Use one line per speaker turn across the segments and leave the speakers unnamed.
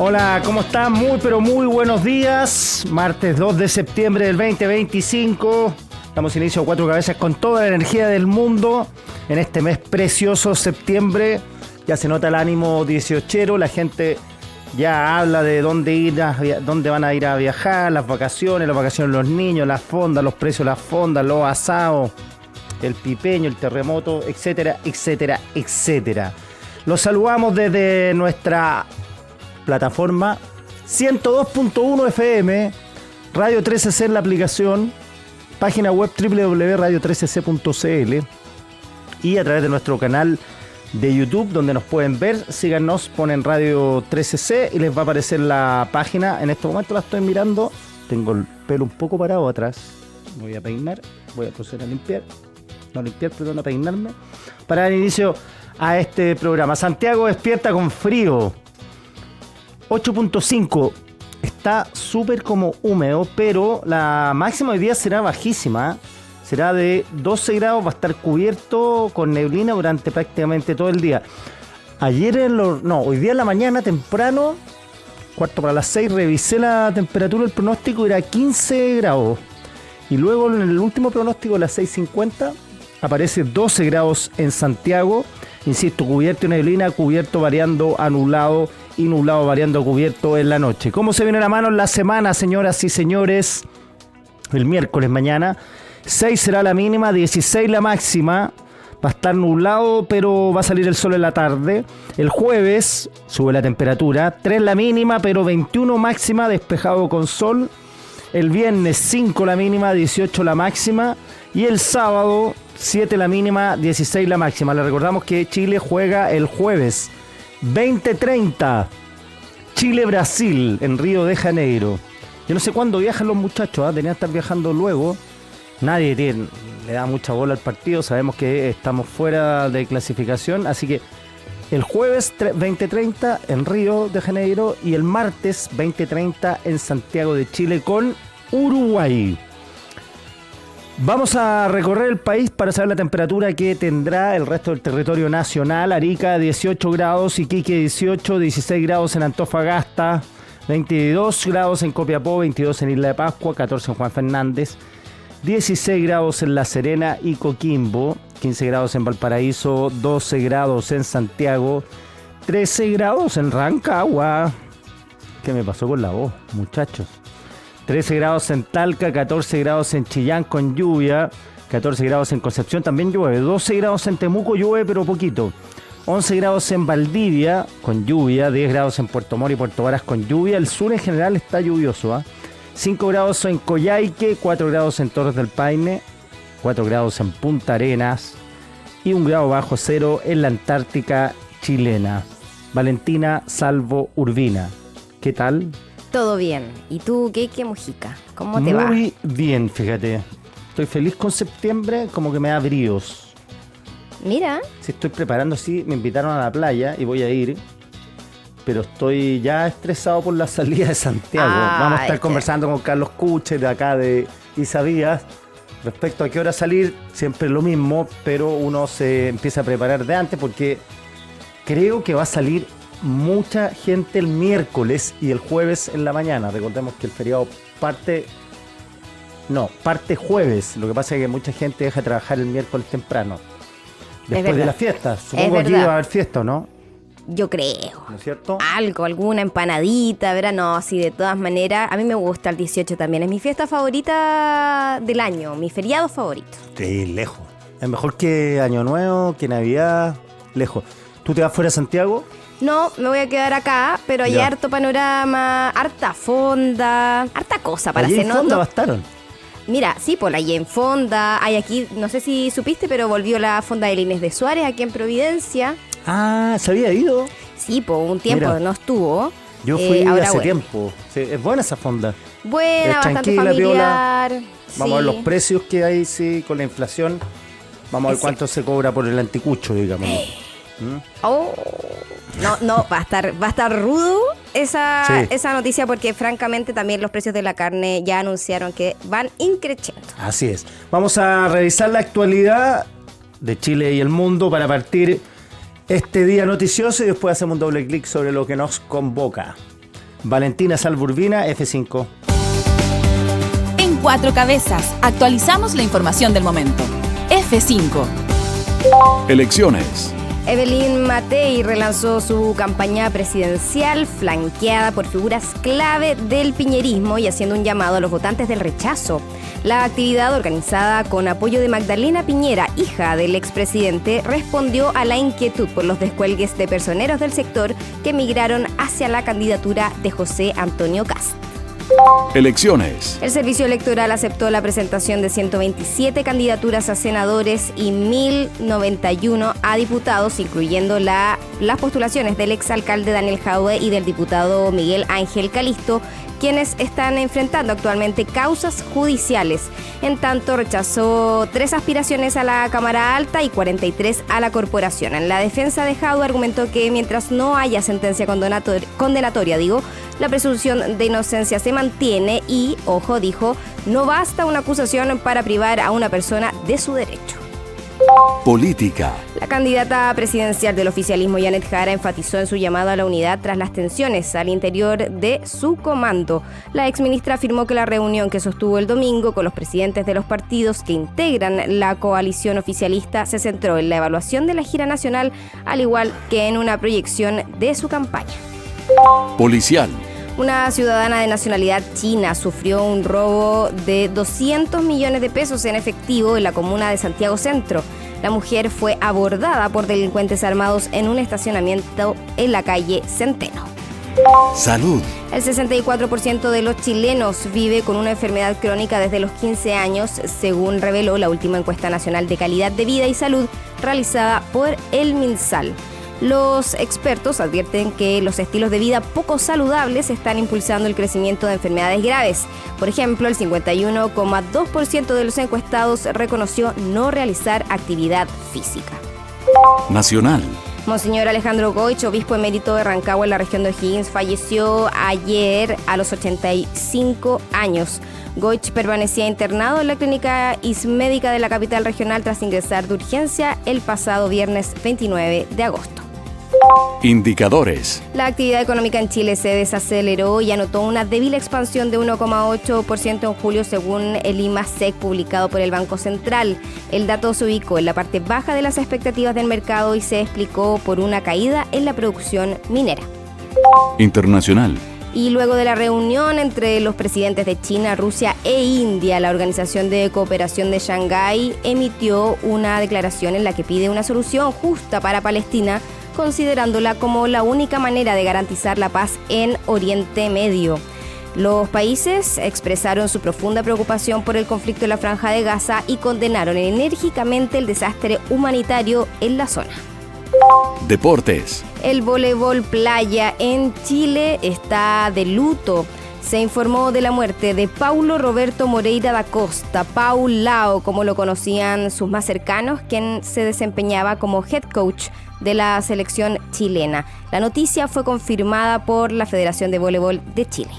Hola, ¿cómo están? Muy, pero muy buenos días. Martes 2 de septiembre del 2025. Damos inicio a Cuatro Cabezas con toda la energía del mundo. En este mes precioso, septiembre, ya se nota el ánimo 18ero. La gente ya habla de dónde van a ir a viajar, las vacaciones de los niños, las fondas, los precios de las fondas, los asados, el pipeño, el terremoto, etcétera, etcétera, etcétera. Los saludamos desde nuestra plataforma 102.1 FM, Radio 13C en la aplicación, página web www.radio13c.cl y a través de nuestro canal de YouTube donde nos pueden ver. Síganos, ponen Radio 13C y les va a aparecer la página. En este momento la estoy mirando, tengo el pelo un poco parado atrás, me voy a peinar, voy a proceder a a peinarme para dar inicio a este programa. Santiago despierta con frío, 8.5, está súper como húmedo, pero la máxima hoy día será bajísima, será de 12 grados, va a estar cubierto con neblina durante prácticamente todo el día. Hoy día en la mañana temprano, 5:45, revisé la temperatura del pronóstico, era 15 grados. Y luego en el último pronóstico, a las 6:50, aparece 12 grados en Santiago. Insisto, cubierto y neblina, cubierto variando a nublado y nublado variando a cubierto en la noche. ¿Cómo se viene la mano en la semana, señoras y señores? El miércoles mañana, 6 será la mínima, 16 la máxima. Va a estar nublado, pero va a salir el sol en la tarde. El jueves sube la temperatura, 3 la mínima, pero 21 máxima, despejado con sol. El viernes 5 la mínima, 18 la máxima. Y el sábado 7 la mínima, 16 la máxima. Le recordamos que Chile juega el jueves 20:30. Chile-Brasil en Río de Janeiro. Yo no sé cuándo viajan los muchachos, deberían estar viajando luego. Nadie le da mucha bola al partido. Sabemos que estamos fuera de clasificación. Así que el jueves 20:30 en Río de Janeiro y el martes 20:30 en Santiago de Chile con Uruguay. Vamos a recorrer el país para saber la temperatura que tendrá el resto del territorio nacional. Arica 18 grados, Iquique 18, 16 grados en Antofagasta, 22 grados en Copiapó, 22 en Isla de Pascua, 14 en Juan Fernández, 16 grados en La Serena y Coquimbo, 15 grados en Valparaíso, 12 grados en Santiago, 13 grados en Rancagua. ¿Qué me pasó con la voz, muchachos? 13 grados en Talca, 14 grados en Chillán con lluvia, 14 grados en Concepción también llueve, 12 grados en Temuco llueve pero poquito, 11 grados en Valdivia con lluvia, 10 grados en Puerto Montt y Puerto Varas con lluvia. El sur en general está lluvioso, 5 grados en Coyhaique, 4 grados en Torres del Paine, 4 grados en Punta Arenas y 1 grado bajo cero en la Antártica chilena. Valentina Salvo Urbina, ¿qué tal?
Todo bien. ¿Y tú, Keike Mujica? ¿Cómo te va?
Muy bien, fíjate. Estoy feliz con septiembre, como que me da bríos.
Mira.
Sí, estoy preparando, sí, me invitaron a la playa y voy a ir, pero estoy ya estresado por la salida de Santiago. Vamos a estar conversando con Carlos Kucher de acá de Isavías respecto a qué hora salir, siempre lo mismo, pero uno se empieza a preparar de antes porque creo que va a salir mucha gente el miércoles y el jueves en la mañana. Recordemos que el feriado parte jueves. Lo que pasa es que mucha gente deja de trabajar el miércoles temprano, después de la fiesta. Supongo que aquí va a haber fiesta, ¿o no?
Yo creo.
¿No es cierto?
Alguna empanadita, ¿verdad? No, sí, de todas maneras. A mí me gusta el 18 también. Es mi fiesta favorita del año, mi feriado favorito.
Sí, lejos. Es mejor que Año Nuevo, que Navidad, lejos. ¿Tú te vas fuera de Santiago?
No, me voy a quedar acá, pero hay harto panorama, harta fonda, harta cosa para hacer.
¿En fonda bastaron?
Mira, sí, pues la en fonda, hay aquí, no sé si supiste, pero volvió la fonda de Inés de Suárez aquí en Providencia.
Ah, ¿se había ido?
Sí, pues un tiempo no estuvo.
Yo fui hace tiempo. Sí, es buena esa fonda.
Buena, bastante familiar.
Vamos a ver los precios que hay, sí, con la inflación. Vamos a ver cuánto se cobra por el anticucho, digamos.
No, va a estar rudo esa noticia porque francamente también los precios de la carne ya anunciaron que van increciendo.
Así es. Vamos a revisar la actualidad de Chile y el mundo para partir este día noticioso y después hacemos un doble clic sobre lo que nos convoca. Valentina Salvo-Urbina, F5.
En Cuatro Cabezas, actualizamos la información del momento. F5.
Elecciones.
Evelyn Matei relanzó su campaña presidencial flanqueada por figuras clave del piñerismo y haciendo un llamado a los votantes del rechazo. La actividad, organizada con apoyo de Magdalena Piñera, hija del expresidente, respondió a la inquietud por los descuelgues de personeros del sector que migraron hacia la candidatura de José Antonio Kast.
Elecciones.
El Servicio Electoral aceptó la presentación de 127 candidaturas a senadores y 1.091 a diputados, incluyendo las postulaciones del exalcalde Daniel Jadue y del diputado Miguel Ángel Calisto, quienes están enfrentando actualmente causas judiciales. En tanto, rechazó 3 aspiraciones a la Cámara Alta y 43 a la Corporación. En la defensa de Jadue argumentó que mientras no haya sentencia condenatoria, la presunción de inocencia se mantiene y, ojo, dijo, no basta una acusación para privar a una persona de su derecho.
Política.
La candidata presidencial del oficialismo, Janet Jara, enfatizó en su llamado a la unidad tras las tensiones al interior de su comando. La exministra afirmó que la reunión que sostuvo el domingo con los presidentes de los partidos que integran la coalición oficialista se centró en la evaluación de la gira nacional, al igual que en una proyección de su campaña.
Policial.
Una ciudadana de nacionalidad china sufrió un robo de 200 millones de pesos en efectivo en la comuna de Santiago Centro. La mujer fue abordada por delincuentes armados en un estacionamiento en la calle Centeno.
Salud.
El 64% de los chilenos vive con una enfermedad crónica desde los 15 años, según reveló la última encuesta nacional de calidad de vida y salud realizada por el MinSal. Los expertos advierten que los estilos de vida poco saludables están impulsando el crecimiento de enfermedades graves. Por ejemplo, el 51,2% de los encuestados reconoció no realizar actividad física.
Nacional.
Monseñor Alejandro Goich, obispo emérito de Rancagua en la región de O'Higgins, falleció ayer a los 85 años. Goich permanecía internado en la clínica ismédica de la capital regional tras ingresar de urgencia el pasado viernes 29 de agosto.
Indicadores.
La actividad económica en Chile se desaceleró y anotó una débil expansión de 1,8% en julio según el IMASEC publicado por el Banco Central. El dato se ubicó en la parte baja de las expectativas del mercado y se explicó por una caída en la producción minera.
Internacional.
Y luego de la reunión entre los presidentes de China, Rusia e India, la Organización de Cooperación de Shanghái emitió una declaración en la que pide una solución justa para Palestina, considerándola como la única manera de garantizar la paz en Oriente Medio. Los países expresaron su profunda preocupación por el conflicto en la Franja de Gaza y condenaron enérgicamente el desastre humanitario en la zona.
Deportes.
El voleibol playa en Chile está de luto. Se informó de la muerte de Paulo Roberto Moreira da Costa, Paulao, como lo conocían sus más cercanos, quien se desempeñaba como head coach de la selección chilena. La noticia fue confirmada por la Federación de Voleibol de Chile.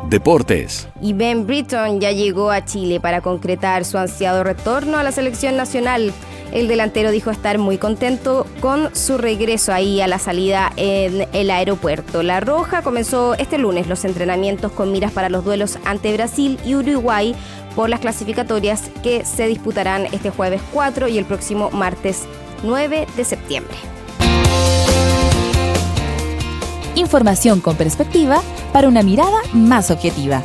Deportes.
Y Ben Britton ya llegó a Chile para concretar su ansiado retorno a la selección nacional. El delantero dijo estar muy contento con su regreso ahí a la salida en el aeropuerto. La Roja comenzó este lunes los entrenamientos con miras para los duelos ante Brasil y Uruguay por las clasificatorias que se disputarán este jueves 4 y el próximo martes 9 de septiembre.
Información con perspectiva para una mirada más objetiva.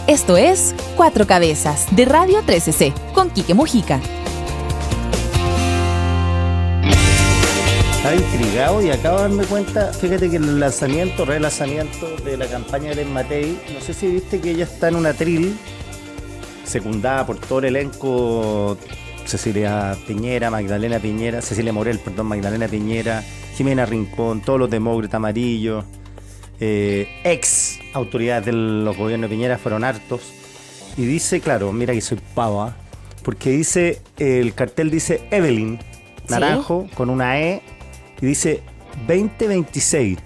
Esto es Cuatro Cabezas de Radio 13C con Quique Mujica.
Estaba intrigado y acabo de darme cuenta, fíjate que el relanzamiento de la campaña de Evelyn Matei, no sé si viste que ella está en un atril, secundada por todo el elenco, Cecilia Morel, Magdalena Piñera, Jimena Rincón, todos los demócratas amarillos, ex autoridades de los gobiernos de Piñera fueron hartos. Y dice, claro, mira que soy pavo, porque dice, el cartel dice Evelyn, naranjo, ¿sí?, con una E, y dice 2026.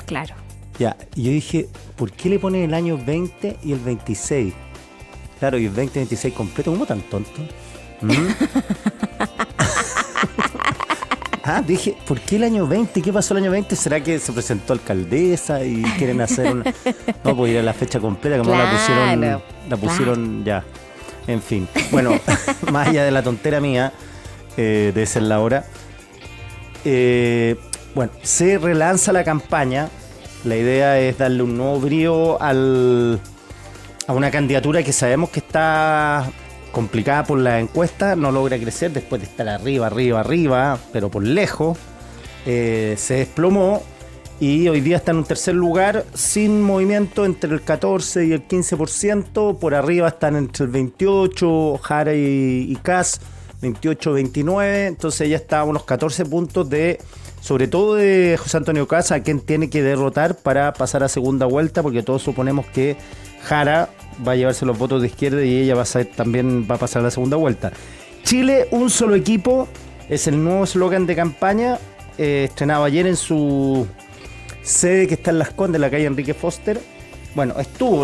Claro.
Ya, y yo dije, ¿por qué le ponen el año 20 y el 26? Claro, y el 2026 completo, ¿cómo tan tonto? Dije, ¿por qué el año 20? ¿Qué pasó el año 20? ¿Será que se presentó alcaldesa y quieren hacer una... No, pues ir a la fecha completa, como
Claro,
la pusieron ya. En fin, bueno, más allá de la tontera mía, de ser la hora, bueno, se relanza la campaña. La idea es darle un nuevo brío a una candidatura que sabemos que está complicada por la encuesta, no logra crecer después de estar arriba, pero por lejos. Se desplomó y hoy día está en un tercer lugar sin movimiento entre el 14 y el 15%. Por arriba están entre el 28, Jara y Kast, 28-29. Entonces ya está a unos 14 puntos sobre todo de José Antonio Kast, a quien tiene que derrotar para pasar a segunda vuelta, porque todos suponemos que Jara va a llevarse los votos de izquierda y ella también va a pasar a la segunda vuelta. Chile, un solo equipo, es el nuevo eslogan de campaña, estrenado ayer en su sede que está en Las Condes, en la calle Enrique Foster. Bueno, estuvo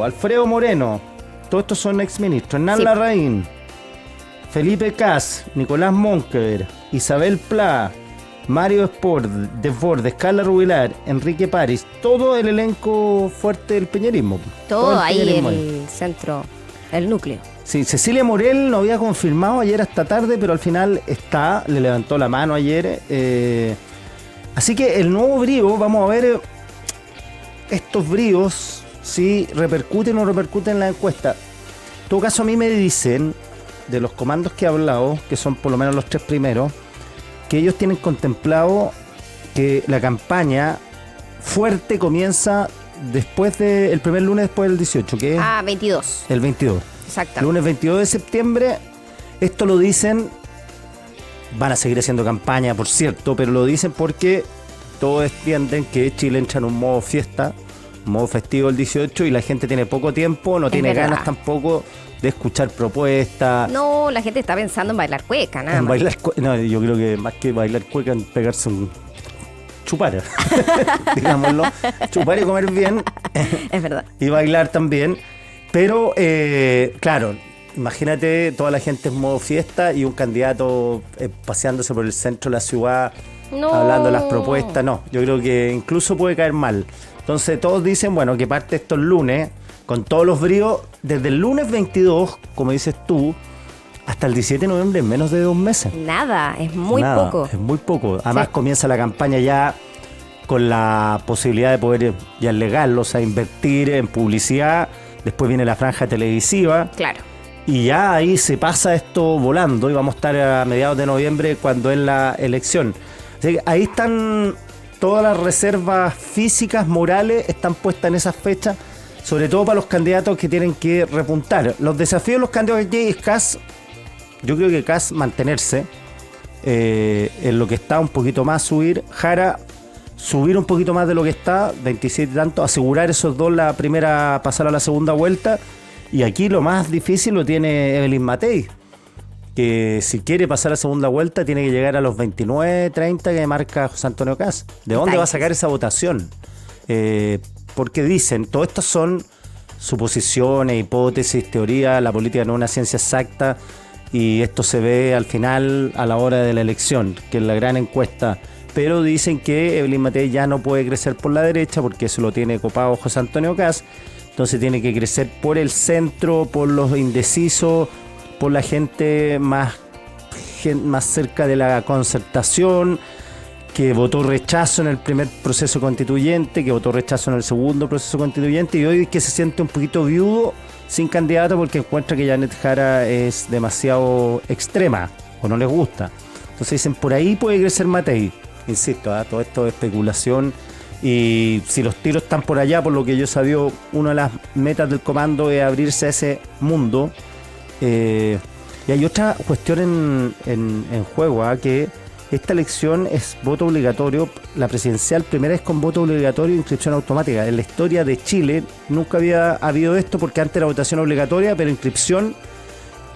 Alfredo Moreno, todos estos son exministros, Hernán Larraín, Felipe Kast, Nicolás Monkever, Isabel Pla, Mario Desbordes, Carla Rubilar, Enrique París, todo el elenco fuerte del peñerismo.
Todo ahí el centro, el núcleo.
Sí, Cecilia Morel no había confirmado ayer hasta tarde, pero al final le levantó la mano ayer. Así que el nuevo brío, vamos a ver estos bríos, si repercuten o no repercuten en la encuesta. En todo caso, a mí me dicen, de los comandos que he hablado, que son por lo menos los 3 primeros, que ellos tienen contemplado que la campaña fuerte comienza el primer lunes después del 18, que es
22.
El 22.
Exacto.
Lunes 22 de septiembre. Esto lo dicen, van a seguir haciendo campaña, por cierto, pero lo dicen porque todos entienden que Chile entra en un modo fiesta, un modo festivo el 18, y la gente tiene poco tiempo, no tiene ganas tampoco de escuchar propuestas.
No, la gente está pensando en bailar cueca, nada más.
No, yo creo que más que bailar cueca, en pegarse un chupar, digámoslo, chupar y comer bien.
Es verdad.
Y bailar también. Pero, claro, imagínate toda la gente en modo fiesta y un candidato paseándose por el centro de la ciudad, hablando de las propuestas. No, yo creo que incluso puede caer mal. Entonces todos dicen, bueno, que parte estos lunes, con todos los bríos, desde el lunes 22, como dices tú, hasta el 17 de noviembre, en menos de 2 meses.
Nada, es muy poco.
Es muy poco. Además comienza la campaña ya con la posibilidad de poder, ya es legal, o sea, invertir en publicidad. Después viene la franja televisiva.
Claro.
Y ya ahí se pasa esto volando y vamos a estar a mediados de noviembre cuando es la elección. Así que ahí están todas las reservas físicas, morales, están puestas en esas fechas, sobre todo para los candidatos que tienen que repuntar. Los desafíos de los candidatos aquí es Kast, yo creo que Kast mantenerse en lo que está, un poquito más subir, Jara subir un poquito más de lo que está, 27 y tanto, asegurar esos dos la primera, pasar a la segunda vuelta. Y aquí lo más difícil lo tiene Evelyn Matei, que si quiere pasar a segunda vuelta tiene que llegar a los 29, 30 que marca José Antonio Kast. ¿De dónde va a sacar esa votación? Porque dicen, todo esto son suposiciones, hipótesis, teoría, la política no es una ciencia exacta y esto se ve al final a la hora de la elección, que es la gran encuesta. Pero dicen que Evelyn Matei ya no puede crecer por la derecha porque eso lo tiene copado José Antonio Kast. Entonces tiene que crecer por el centro, por los indecisos, por la gente más cerca de la concertación, que votó rechazo en el primer proceso constituyente, que votó rechazo en el segundo proceso constituyente, y hoy que se siente un poquito viudo sin candidato porque encuentra que Janet Jara es demasiado extrema o no les gusta. Entonces dicen, por ahí puede crecer Matei. Insisto, todo esto es especulación. Y si los tiros están por allá, por lo que yo sabía, una de las metas del comando es abrirse a ese mundo. Y hay otra cuestión en juego, que esta elección es voto obligatorio. La presidencial primera es con voto obligatorio e inscripción automática. En la historia de Chile nunca había habido esto, porque antes era votación obligatoria, pero inscripción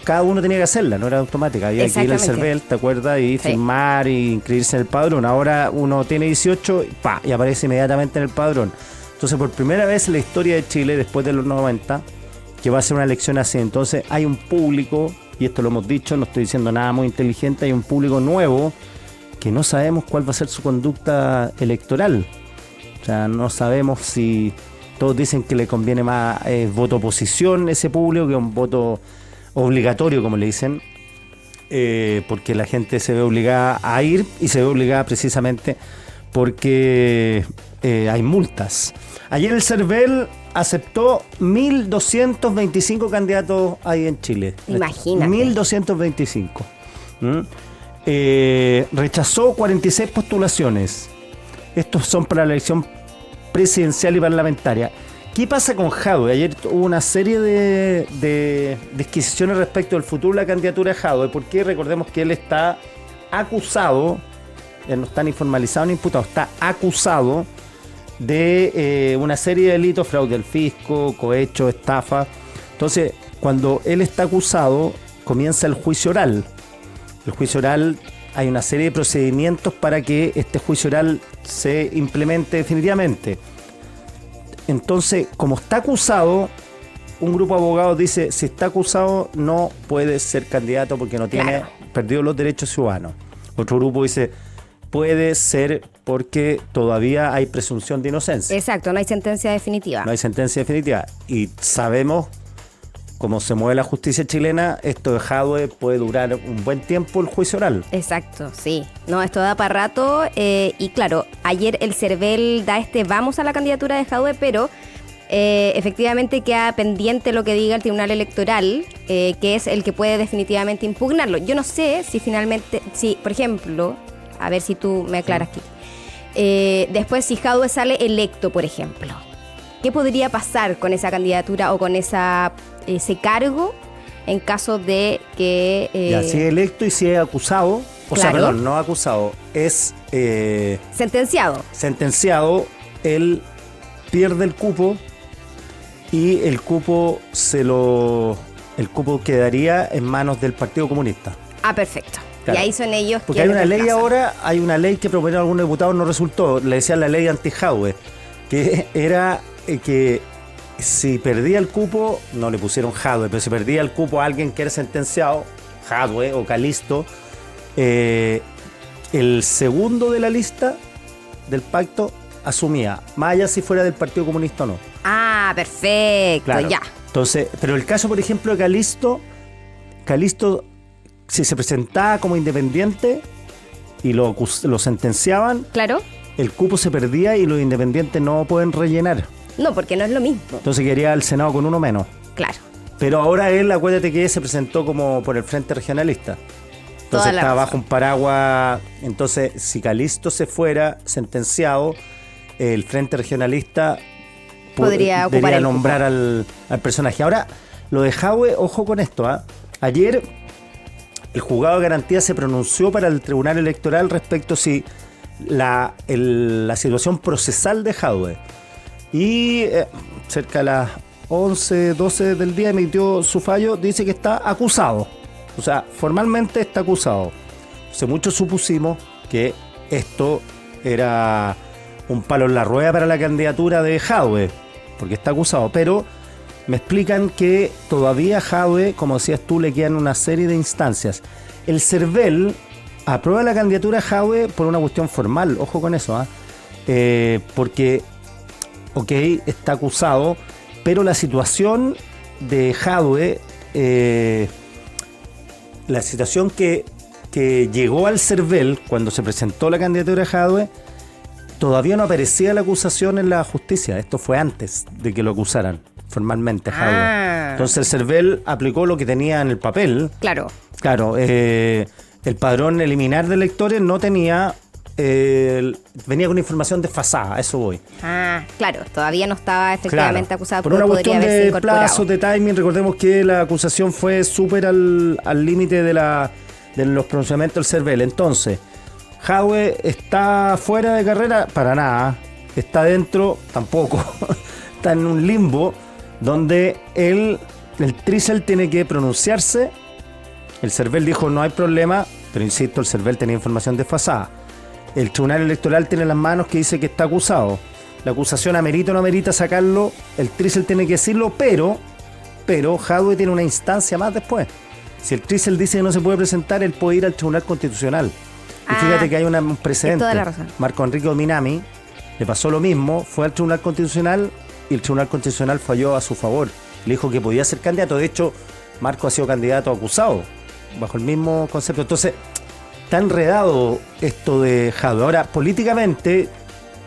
cada uno tenía que hacerla, no era automática. Había que ir al CERVEL, ¿te acuerdas? Y firmar y inscribirse en el padrón. Ahora uno tiene 18 y aparece inmediatamente en el padrón. Entonces, por primera vez en la historia de Chile, después de los 90, que va a ser una elección así. Entonces, hay un público, y esto lo hemos dicho, no estoy diciendo nada muy inteligente, hay un público nuevo que no sabemos cuál va a ser su conducta electoral. O sea, no sabemos si todos dicen que le conviene más voto oposición ese público que un voto obligatorio, como le dicen, porque la gente se ve obligada a ir y se ve obligada precisamente porque hay multas. Ayer el CERVEL aceptó 1.225 candidatos ahí en Chile.
Imagínate.
1.225. Rechazó 46 postulaciones. Estos son para la elección presidencial y parlamentaria. ¿Qué pasa con Jadwe? Ayer hubo una serie de disquisiciones respecto al futuro de la candidatura de Jadwe, porque recordemos que él está acusado, no está ni formalizado ni imputado, está acusado de una serie de delitos, fraude al fisco, cohecho, estafa. Entonces, cuando él está acusado, comienza el juicio oral. El juicio oral, hay una serie de procedimientos para que este juicio oral se implemente definitivamente. Entonces, como está acusado, un grupo de abogados dice, si está acusado no puede ser candidato porque no tiene, perdido los derechos ciudadanos. Otro grupo dice, puede ser porque todavía hay presunción de inocencia.
Exacto, no hay sentencia definitiva.
No hay sentencia definitiva. Y sabemos cómo se mueve la justicia chilena, esto de Jadwe puede durar un buen tiempo el juicio oral.
Exacto, sí. No, esto da para rato. Y claro, ayer el CERVEL da vamos a la candidatura de Jadwe, pero efectivamente queda pendiente lo que diga el Tribunal Electoral, que es el que puede definitivamente impugnarlo. Yo no sé si finalmente, si por ejemplo, a ver si tú me aclaras aquí, después si Jadwe sale electo, por ejemplo, ¿qué podría pasar con esa candidatura o con ese cargo en caso de que...
Ya, si es electo y si es acusado,
claro.
Perdón, no acusado, es...
sentenciado,
él pierde el cupo y el cupo quedaría en manos del Partido Comunista.
Ah, perfecto.
Claro.
Y ahí son ellos
porque hay
quienes
una ley
desplazan.
ahora, hay una ley que proponieron algunos diputados, no resultó, le decían la ley anti-Jadwe, que era que si perdía el cupo, no le pusieron Jadwe, pero si perdía el cupo a alguien que era sentenciado, Jadwe o Calisto, el segundo de la lista del pacto asumía, más allá si fuera del Partido Comunista o no.
Ah, perfecto,
Claro.
ya.
Entonces, pero el caso, por ejemplo, de Calisto, si se presentaba como independiente y lo sentenciaban,
Claro.
el cupo se perdía y los independientes no pueden rellenar.
No, porque no es lo mismo.
Entonces quedaría el Senado con uno menos.
Claro.
Pero ahora él, acuérdate que se presentó como por el Frente Regionalista. Entonces
Toda la
está
razón.
bajo un paraguas. Entonces, si Calisto se fuera sentenciado, el Frente Regionalista
Podría ocupar
debería
el
nombrar al personaje. Ahora, lo de Jadwe, ojo con esto. Ayer, el juzgado de garantía se pronunció para el Tribunal Electoral respecto si la situación procesal de Jadwe. Y cerca de las 11, 12 del día emitió su fallo, dice que está acusado. O sea, formalmente está acusado. Entonces muchos supusimos que esto era un palo en la rueda para la candidatura de Jadwe, porque está acusado. Pero me explican que todavía a Jadwe, como decías tú, le quedan una serie de instancias. El CERVEL aprueba la candidatura a Jadwe por una cuestión formal, ojo con eso, porque... Ok, está acusado, pero la situación de Jadwe, la situación que llegó al CERVEL cuando se presentó la candidatura de Jadwe, todavía no aparecía la acusación en la justicia. Esto fue antes de que lo acusaran formalmente a Jadwe. Entonces el CERVEL aplicó lo que tenía en el papel.
Claro.
Claro, el padrón eliminar de electores no tenía... venía con información desfasada, a eso voy.
Ah, claro, todavía no estaba efectivamente acusado,
por una
podría
cuestión
haberse
de
incorporado.
plazos, de timing. Recordemos que la acusación fue súper al límite de los pronunciamientos del CERVEL. Entonces, Jadwe está fuera de carrera, para nada. Está dentro, tampoco. Está en un limbo donde el Trisel tiene que pronunciarse. El CERVEL dijo no hay problema, pero insisto, el CERVEL tenía información desfasada. El Tribunal Electoral tiene las manos que dice que está acusado. La acusación amerita o no amerita sacarlo, el Trisel tiene que decirlo, pero Jadwe tiene una instancia más después. Si el Trisel dice que no se puede presentar, él puede ir al Tribunal Constitucional. Y fíjate que hay un precedente.
toda la razón.
Marco Enrique Minami le pasó lo mismo, fue al Tribunal Constitucional y el Tribunal Constitucional falló a su favor. Le dijo que podía ser candidato. De hecho, Marco ha sido candidato acusado, bajo el mismo concepto. Entonces, está enredado esto de Jadwe. Ahora, políticamente,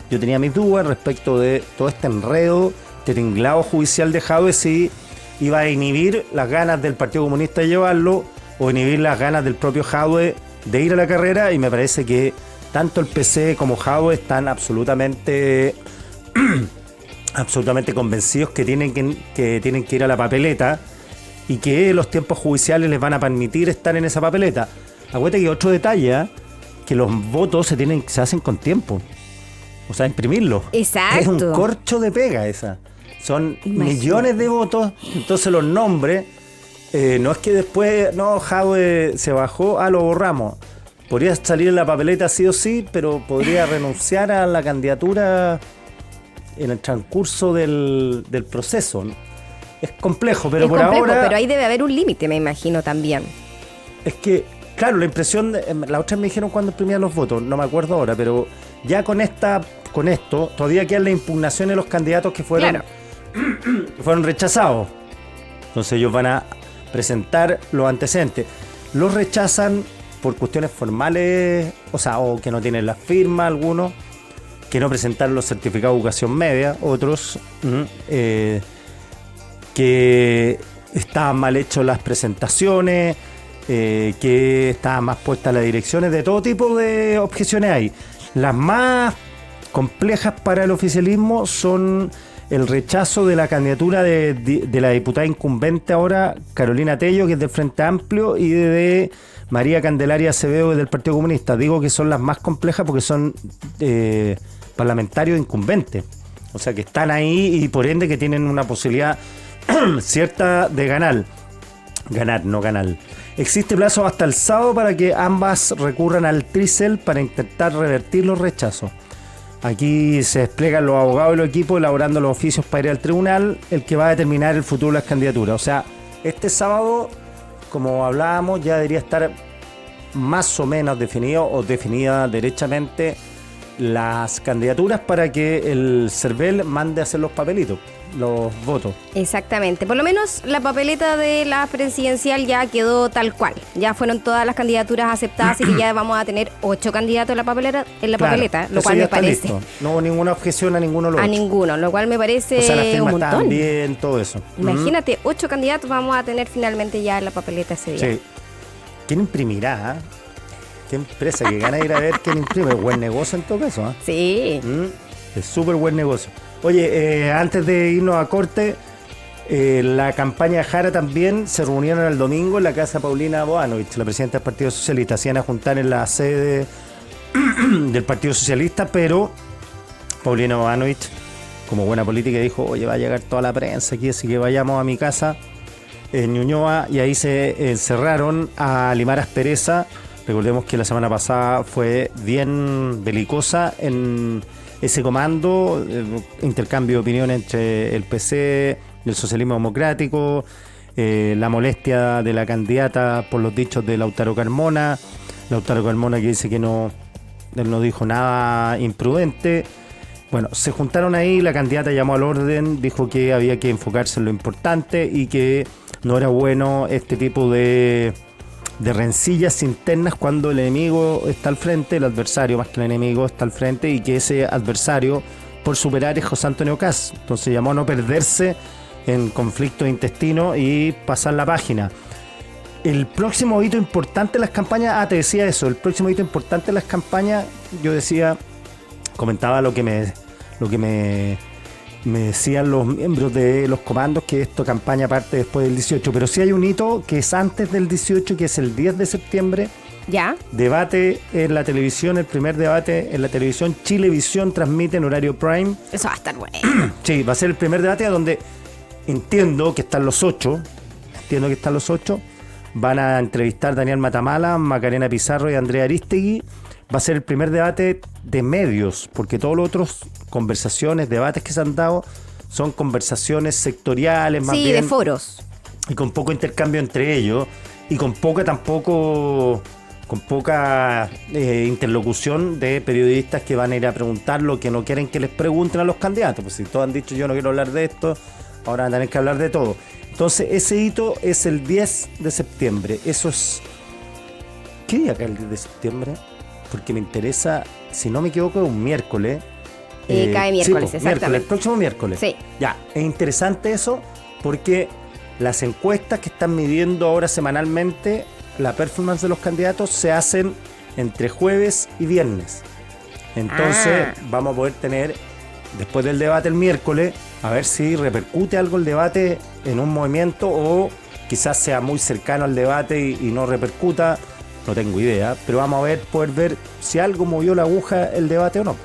yo tenía mis dudas respecto de todo este enredo, este tinglado judicial de Jadwe, si iba a inhibir las ganas del Partido Comunista de llevarlo o inhibir las ganas del propio Jadwe de ir a la carrera, y me parece que tanto el PC como Jadwe están absolutamente convencidos que tienen que ir a la papeleta y que los tiempos judiciales les van a permitir estar en esa papeleta. Acuérdate que otro detalle, que los votos se hacen con tiempo. O sea, imprimirlos.
Exacto.
Es un corcho de pega esa. Son millones de votos, entonces los nombres, no es que después, Jadwe se bajó, lo borramos. Podría salir en la papeleta sí o sí, pero podría renunciar a la candidatura en el transcurso del proceso, ¿no? Es complejo, pero por ahora...
Pero ahí debe haber un límite, me imagino, también.
Es que, claro, la impresión... La otra me dijeron cuando imprimían los votos, no me acuerdo ahora, pero ya con esto, todavía quedan las impugnaciones de los candidatos que fueron rechazados. Entonces ellos van a presentar los antecedentes. Los rechazan por cuestiones formales, o que no tienen la firma algunos, que no presentaron los certificados de educación media, otros, que estaban mal hechas las presentaciones, que estaban más puestas las direcciones, de todo tipo de objeciones hay. Las más complejas para el oficialismo son el rechazo de la candidatura de la diputada incumbente ahora, Carolina Tello, que es del Frente Amplio, y de María Candelaria Acevedo, del Partido Comunista. Digo que son las más complejas porque son parlamentarios incumbentes, o sea que están ahí y por ende que tienen una posibilidad cierta de ganar. Existe plazo hasta el sábado para que ambas recurran al Tricel para intentar revertir los rechazos. Aquí se desplegan los abogados y los equipos elaborando los oficios para ir al tribunal, el que va a determinar el futuro de las candidaturas. O sea, este sábado, como hablábamos, ya debería estar más o menos definido o definida derechamente las candidaturas para que el CERVEL mande a hacer los papelitos, los votos.
Exactamente. Por lo menos la papeleta de la presidencial ya quedó tal cual. Ya fueron todas las candidaturas aceptadas, así que ya vamos a tener 8 candidatos en la papeleta, lo cual me parece.
Listo. No hubo ninguna objeción a ninguno de los
A
otros.
ninguno, lo cual me parece
o sea, las
un
firmas
montón.
estaban bien, todo eso.
Imagínate, 8 candidatos vamos a tener finalmente ya en la papeleta ese día.
Sí. ¿Quién imprimirá? ¿Qué empresa que gana ir a ver quién imprime? Buen negocio en todo caso, ¿eh?
Sí.
Es súper buen negocio. Oye, antes de irnos a corte, la campaña Jara también se reunieron el domingo en la casa Paulina Boanovich, la presidenta del Partido Socialista. Se iban a juntar en la sede del Partido Socialista, pero Paulina Boanovich, como buena política, dijo: oye, va a llegar toda la prensa aquí, así que vayamos a mi casa en Ñuñoa, y ahí se encerraron a Limar Aspereza. Recordemos que la semana pasada fue bien belicosa en ese comando, intercambio de opiniones entre el PC y el socialismo democrático, la molestia de la candidata por los dichos de Lautaro Carmona que dice que él no dijo nada imprudente. Bueno, se juntaron ahí, la candidata llamó al orden, dijo que había que enfocarse en lo importante y que no era bueno este tipo de rencillas internas cuando el enemigo está al frente, el adversario más que el enemigo está al frente, y que ese adversario por superar es José Antonio Kast. Entonces llamó a no perderse en conflictos intestinos y pasar la página. El próximo hito importante en las campañas, te decía eso, el próximo hito importante en las campañas, yo comentaba lo que me decían los miembros de los comandos, que esta campaña parte después del 18, pero sí hay un hito que es antes del 18, que es el 10 de septiembre.
¿Ya?
Debate en la televisión, el primer debate en la televisión. Chilevisión transmite en horario prime.
Eso va a estar bueno.
Sí, va a ser el primer debate donde entiendo que están los 8. Van a entrevistar Daniel Matamala, Macarena Pizarro y Andrea Aristegui. Va a ser el primer debate de medios, porque todos los otros conversaciones, debates que se han dado son conversaciones sectoriales, más bien.
Sí, de foros.
Y con poco intercambio entre ellos, y con poca tampoco con poca interlocución de periodistas que van a ir a preguntar lo que no quieren que les pregunten a los candidatos. Pues si todos han dicho yo no quiero hablar de esto, ahora van a tener que hablar de todo. Entonces ese hito es el 10 de septiembre. Eso es... ¿Qué día cae el 10 de septiembre? Porque me interesa, si no me equivoco, es un miércoles.
Cae miércoles,
sí,
exactamente.
Miércoles, el próximo miércoles.
Sí.
Ya, es interesante eso porque las encuestas que están midiendo ahora semanalmente la performance de los candidatos se hacen entre jueves y viernes. Entonces vamos a poder tener, después del debate el miércoles, a ver si repercute algo el debate en un movimiento o quizás sea muy cercano al debate y no repercuta. No tengo idea, pero vamos a poder ver si algo movió la aguja el debate o no.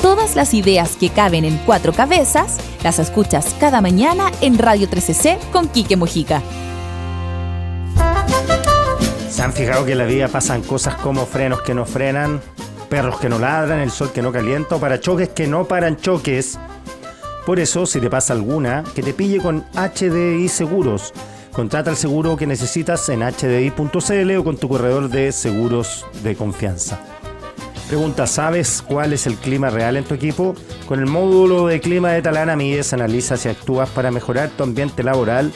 Todas las ideas que caben en 4 cabezas las escuchas cada mañana en Radio 13C con Quique Mojica.
¿Se han fijado que en la vida pasan cosas como frenos que no frenan, perros que no ladran, el sol que no calienta o parachoques que no paran choques? Por eso, si te pasa alguna, que te pille con HDI Seguros. Contrata el seguro que necesitas en hdi.cl o con tu corredor de seguros de confianza. Pregunta, ¿sabes cuál es el clima real en tu equipo? Con el módulo de clima de Talana mides, analizas y actúas para mejorar tu ambiente laboral,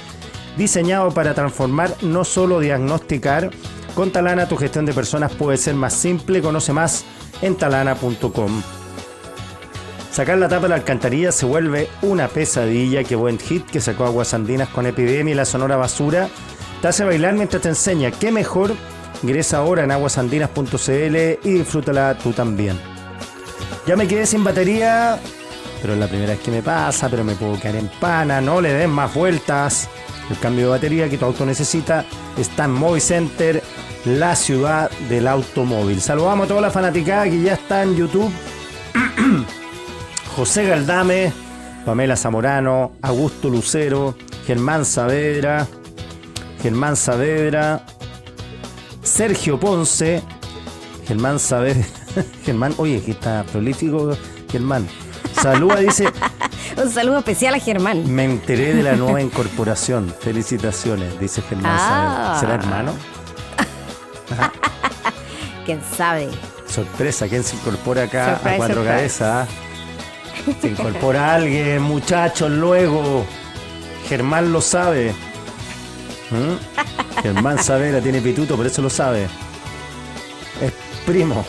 diseñado para transformar, no solo diagnosticar. Con Talana tu gestión de personas puede ser más simple. Conoce más en talana.com. Sacar la tapa de la alcantarilla se vuelve una pesadilla. Qué buen hit que sacó Aguas Andinas con Epidemia y la Sonora Basura. Te hace bailar mientras te enseña. ¿Qué mejor? Ingresa ahora en aguasandinas.cl y disfrútala tú también. Ya me quedé sin batería, pero es la primera vez que me pasa, pero me puedo quedar en pana. No le den más vueltas. El cambio de batería que tu auto necesita está en Movicenter, la ciudad del automóvil. Saludamos a toda la fanaticada que ya está en YouTube. José Galdame, Pamela Zamorano, Augusto Lucero, Germán Saavedra, Sergio Ponce, Germán Saavedra, Germán, oye, que está prolífico, Germán. Saluda, dice.
Un saludo especial a Germán.
Me enteré de la nueva incorporación. Felicitaciones, dice Germán Saavedra. ¿Será hermano? Ajá.
¿Quién sabe?
Sorpresa, ¿quién se incorpora acá
Surprise,
a Cuatro
surprise.
Cabezas? Se incorpora alguien, muchachos, luego. Germán lo sabe. Germán Saavedra tiene pituto, por eso lo sabe. Es primo.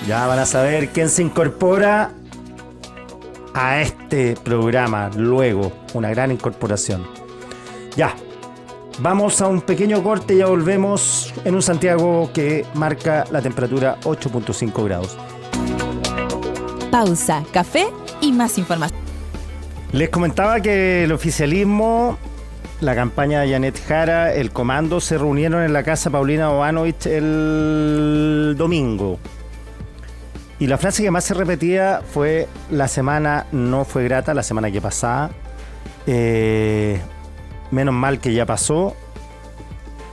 Ya van a saber quién se incorpora a este programa luego. Una gran incorporación. Ya. Vamos a un pequeño corte y ya volvemos en un Santiago que marca la temperatura 8.5 grados.
Pausa, café y más información.
Les comentaba que el oficialismo, la campaña de Janet Jara, el comando se reunieron en la casa Paulina Bobanovich el domingo. Y la frase que más se repetía fue: la semana no fue grata, la semana que pasaba. Menos mal que ya pasó.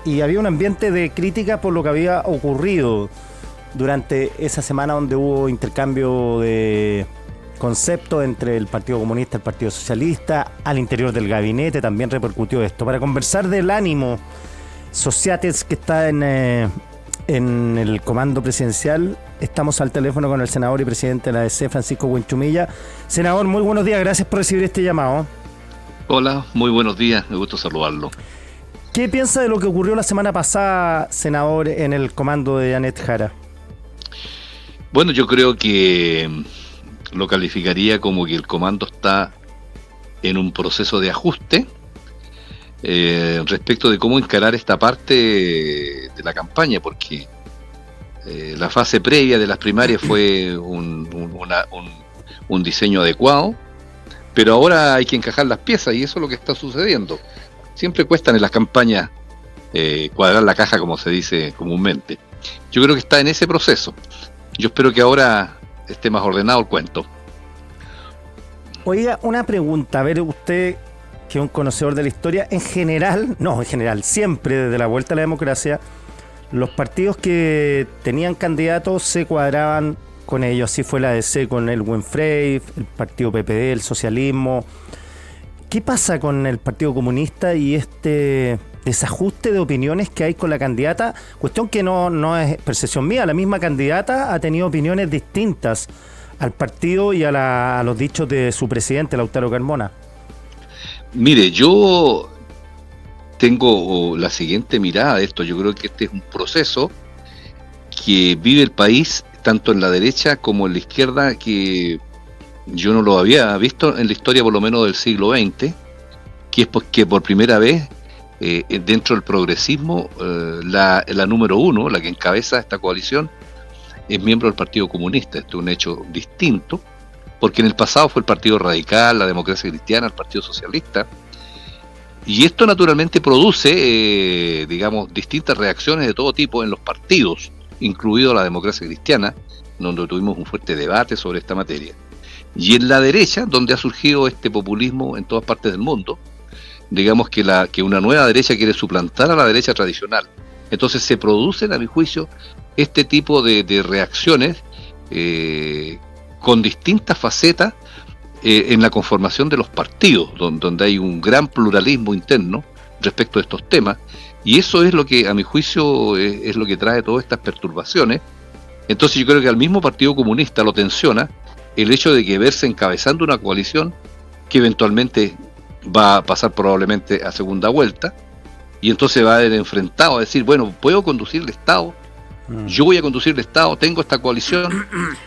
Y había un ambiente de crítica por lo que había ocurrido durante esa semana, donde hubo intercambio de conceptos entre el Partido Comunista y el Partido Socialista. Al interior del gabinete también repercutió esto. Para conversar del ánimo Sociates que está en el comando presidencial, estamos al teléfono con el senador y presidente de la ADC, Francisco Buenchumilla. Senador, muy buenos días, gracias por recibir este llamado.
Hola, muy buenos días, me gusta saludarlo.
¿Qué piensa de lo que ocurrió la semana pasada, senador, en el comando de Janet Jara?
Bueno, yo creo que lo calificaría como que el comando está en un proceso de ajuste respecto de cómo encarar esta parte de la campaña, porque la fase previa de las primarias fue un diseño adecuado, pero ahora hay que encajar las piezas y eso es lo que está sucediendo. Siempre cuestan en las campañas cuadrar la caja, como se dice comúnmente. Yo creo que está en ese proceso. Yo espero que ahora esté más ordenado el cuento.
Oiga, una pregunta. A ver, usted, que es un conocedor de la historia, en general, siempre desde la vuelta a la democracia, los partidos que tenían candidatos se cuadraban con ellos. Así fue la ADC con el Frey, el partido PPD, el socialismo. ¿qué pasa con el Partido Comunista y este desajuste de opiniones que hay con la candidata? Cuestión que no es percepción mía, la misma candidata ha tenido opiniones distintas al partido y a los dichos de su presidente, Lautaro Carmona.
Mire, yo tengo la siguiente mirada de esto. Yo creo que este es un proceso que vive el país tanto en la derecha como en la izquierda, que yo no lo había visto en la historia por lo menos del siglo XX, que es porque por primera vez dentro del progresismo la número uno, la que encabeza esta coalición, es miembro del Partido Comunista. Esto es un hecho distinto, porque en el pasado fue el Partido Radical, la Democracia Cristiana, el Partido Socialista, y esto naturalmente produce, digamos, distintas reacciones de todo tipo en los partidos, incluido la Democracia Cristiana, donde tuvimos un fuerte debate sobre esta materia. Y en la derecha, donde ha surgido este populismo en todas partes del mundo, digamos que una nueva derecha quiere suplantar a la derecha tradicional. Entonces se producen, a mi juicio, este tipo de reacciones con distintas facetas en la conformación de los partidos, donde hay un gran pluralismo interno respecto a estos temas, y eso es lo que, a mi juicio, es lo que trae todas estas perturbaciones. Entonces yo creo que al mismo Partido Comunista lo tensiona el hecho de que verse encabezando una coalición que eventualmente va a pasar probablemente a segunda vuelta, y entonces va a haber enfrentado a decir, bueno, puedo conducir el Estado, yo voy a conducir el Estado, tengo esta coalición.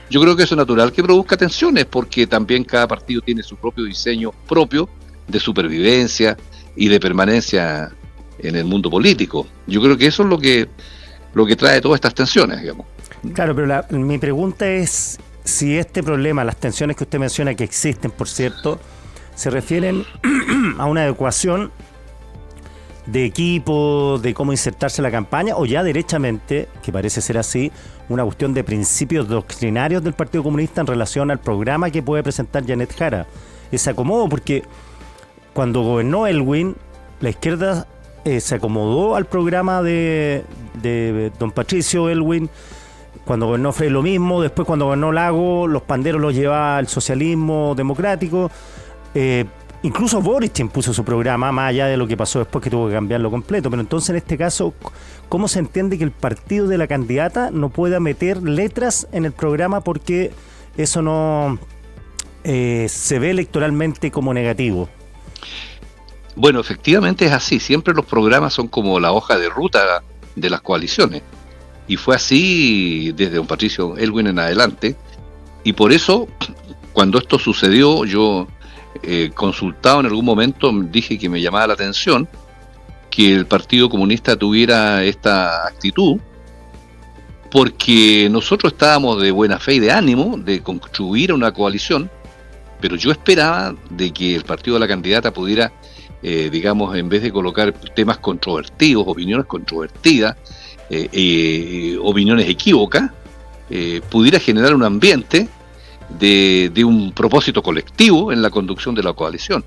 Yo creo que eso es natural que produzca tensiones, porque también cada partido tiene su propio diseño propio de supervivencia y de permanencia en el mundo político. Yo creo que eso es lo que trae todas estas tensiones, digamos.
Claro, pero mi pregunta es si este problema, las tensiones que usted menciona que existen, por cierto, se refieren a una adecuación de equipo, de cómo insertarse en la campaña, o ya derechamente, que parece ser así, una cuestión de principios doctrinarios del Partido Comunista en relación al programa que puede presentar Janet Jara. Ese acomodo, porque cuando gobernó Elwin, la izquierda se acomodó al programa de don Patricio Elwin. Cuando gobernó Frey lo mismo, después cuando gobernó Lago, los panderos los llevaba al socialismo democrático. Incluso Boric impuso su programa, más allá de lo que pasó después, que tuvo que cambiarlo completo. Pero entonces, en este caso, ¿cómo se entiende que el partido de la candidata no pueda meter letras en el programa porque eso no se ve electoralmente como negativo?
Bueno, efectivamente es así. Siempre los programas son como la hoja de ruta de las coaliciones. Y fue así desde don Patricio Elwin en adelante. Y por eso, cuando esto sucedió, yo consultado en algún momento, dije que me llamaba la atención que el Partido Comunista tuviera esta actitud, porque nosotros estábamos de buena fe y de ánimo de construir una coalición, pero yo esperaba de que el partido de la candidata pudiera, digamos, en vez de colocar temas controvertidos, opiniones controvertidas, opiniones equívocas, pudiera generar un ambiente de un propósito colectivo en la conducción de la coalición.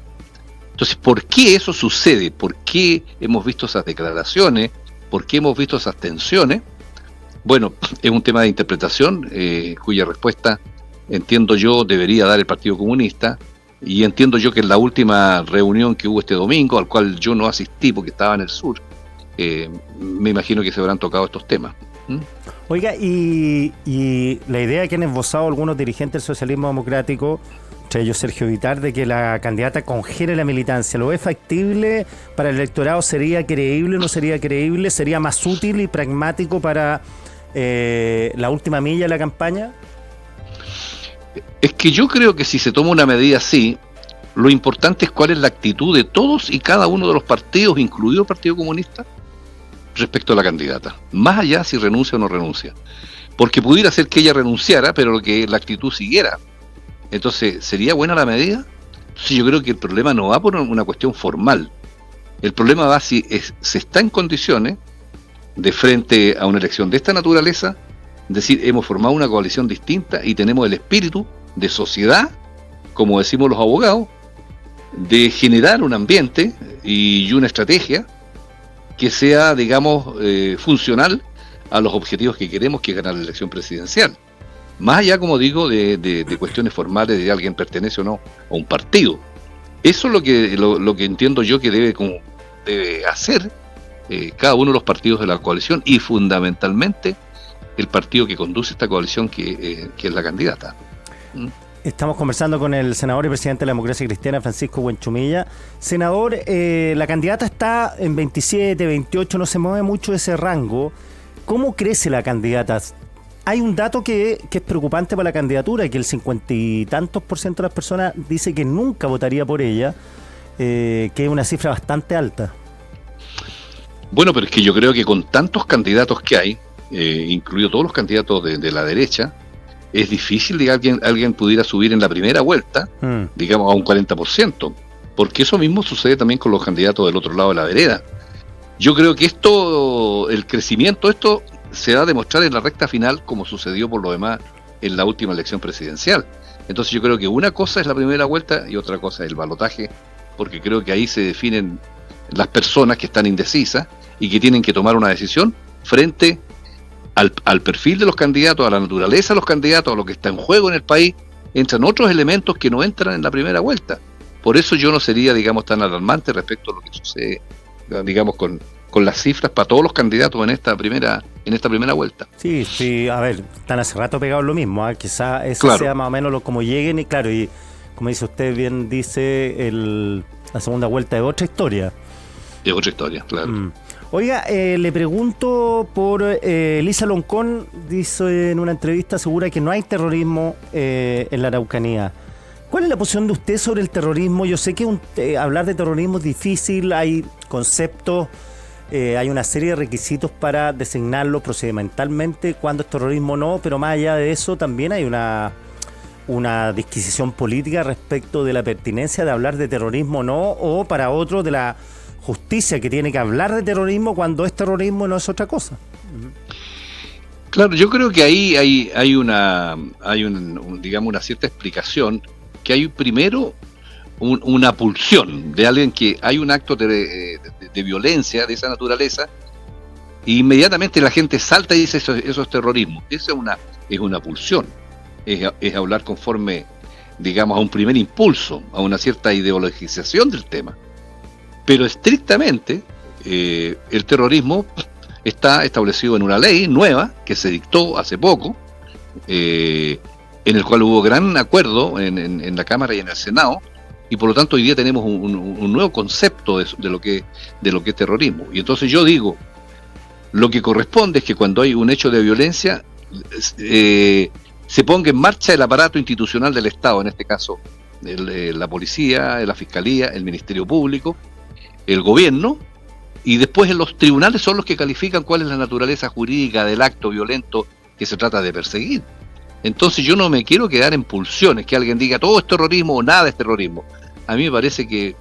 Entonces, ¿por qué eso sucede? ¿Por qué hemos visto esas declaraciones? ¿Por qué hemos visto esas tensiones? Bueno, es un tema de interpretación, cuya respuesta, entiendo yo, debería dar el Partido Comunista, y entiendo yo que en la última reunión que hubo este domingo, al cual yo no asistí porque estaba en el sur, me imagino que se habrán tocado estos temas.
Oiga, y la idea que han esbozado algunos dirigentes del socialismo democrático, entre ellos Sergio Vitar, de que la candidata congele la militancia, ¿lo ve factible para el electorado? ¿Sería creíble o no sería creíble? ¿Sería más útil y pragmático para la última milla de la campaña?
Es que yo creo que si se toma una medida así, lo importante es cuál es la actitud de todos y cada uno de los partidos, incluido el Partido Comunista, respecto a la candidata, más allá si renuncia o no renuncia, porque pudiera ser que ella renunciara, pero que la actitud siguiera. Entonces, ¿sería buena la medida? Sí, yo creo que el problema no va por una cuestión formal, el problema va si se está en condiciones de frente a una elección de esta naturaleza, decir, hemos formado una coalición distinta y tenemos el espíritu de sociedad, como decimos los abogados, de generar un ambiente y una estrategia que sea, digamos, funcional a los objetivos que queremos, que es ganar la elección presidencial. Más allá, como digo, de cuestiones formales de alguien pertenece o no a un partido. Eso es lo que entiendo yo que debe hacer cada uno de los partidos de la coalición y fundamentalmente el partido que conduce esta coalición que es la candidata.
Estamos conversando con el senador y presidente de la Democracia Cristiana, Francisco Buenchumilla. Senador, la candidata está en 27, 28, no se mueve mucho ese rango. ¿Cómo crece la candidata? Hay un dato que es preocupante para la candidatura, que el 50 y tantos % de las personas dice que nunca votaría por ella, que es una cifra bastante alta.
Bueno, pero es que yo creo que con tantos candidatos que hay, incluido todos los candidatos de la derecha, es difícil que alguien pudiera subir en la primera vuelta, digamos, a un 40%, porque eso mismo sucede también con los candidatos del otro lado de la vereda. Yo creo que el crecimiento, esto se va a demostrar en la recta final, como sucedió por lo demás en la última elección presidencial. Entonces yo creo que una cosa es la primera vuelta y otra cosa es el balotaje, porque creo que ahí se definen las personas que están indecisas y que tienen que tomar una decisión frente al perfil de los candidatos, a la naturaleza de los candidatos, a lo que está en juego en el país. Entran otros elementos que no entran en la primera vuelta. Por eso yo no sería, digamos, tan alarmante respecto a lo que sucede, digamos, con las cifras para todos los candidatos en esta primera vuelta.
Sí, a ver, están hace rato pegados lo mismo, quizá eso
claro.
Sea más o menos como lleguen y claro, y como dice usted bien, dice, la segunda vuelta es otra historia.
Es otra historia, claro.
Oiga, le pregunto por Elisa Loncón, dice en una entrevista, asegura que no hay terrorismo en la Araucanía. ¿Cuál es la posición de usted sobre el terrorismo? Yo sé que hablar de terrorismo es difícil, hay conceptos, hay una serie de requisitos para designarlo procedimentalmente, cuándo es terrorismo o no, pero más allá de eso también hay una disquisición política respecto de la pertinencia de hablar de terrorismo o no, o para otros de la justicia que tiene que hablar de terrorismo cuando es terrorismo y no es otra cosa.
Claro, yo creo que ahí hay digamos, una cierta explicación, que hay primero una pulsión de alguien que hay un acto de violencia de esa naturaleza e inmediatamente la gente salta y dice eso es terrorismo. Esa es una pulsión, es hablar conforme, digamos, a un primer impulso, a una cierta ideologización del tema. Pero estrictamente el terrorismo está establecido en una ley nueva que se dictó hace poco, en el cual hubo gran acuerdo en la Cámara y en el Senado, y por lo tanto hoy día tenemos un nuevo concepto de lo que es terrorismo. Y entonces yo digo, lo que corresponde es que cuando hay un hecho de violencia se ponga en marcha el aparato institucional del Estado, en este caso la policía, la fiscalía, el Ministerio Público, el gobierno, y después en los tribunales son los que califican cuál es la naturaleza jurídica del acto violento que se trata de perseguir. Entonces yo no me quiero quedar en pulsiones, que alguien diga todo es terrorismo o nada es terrorismo. A mí me parece que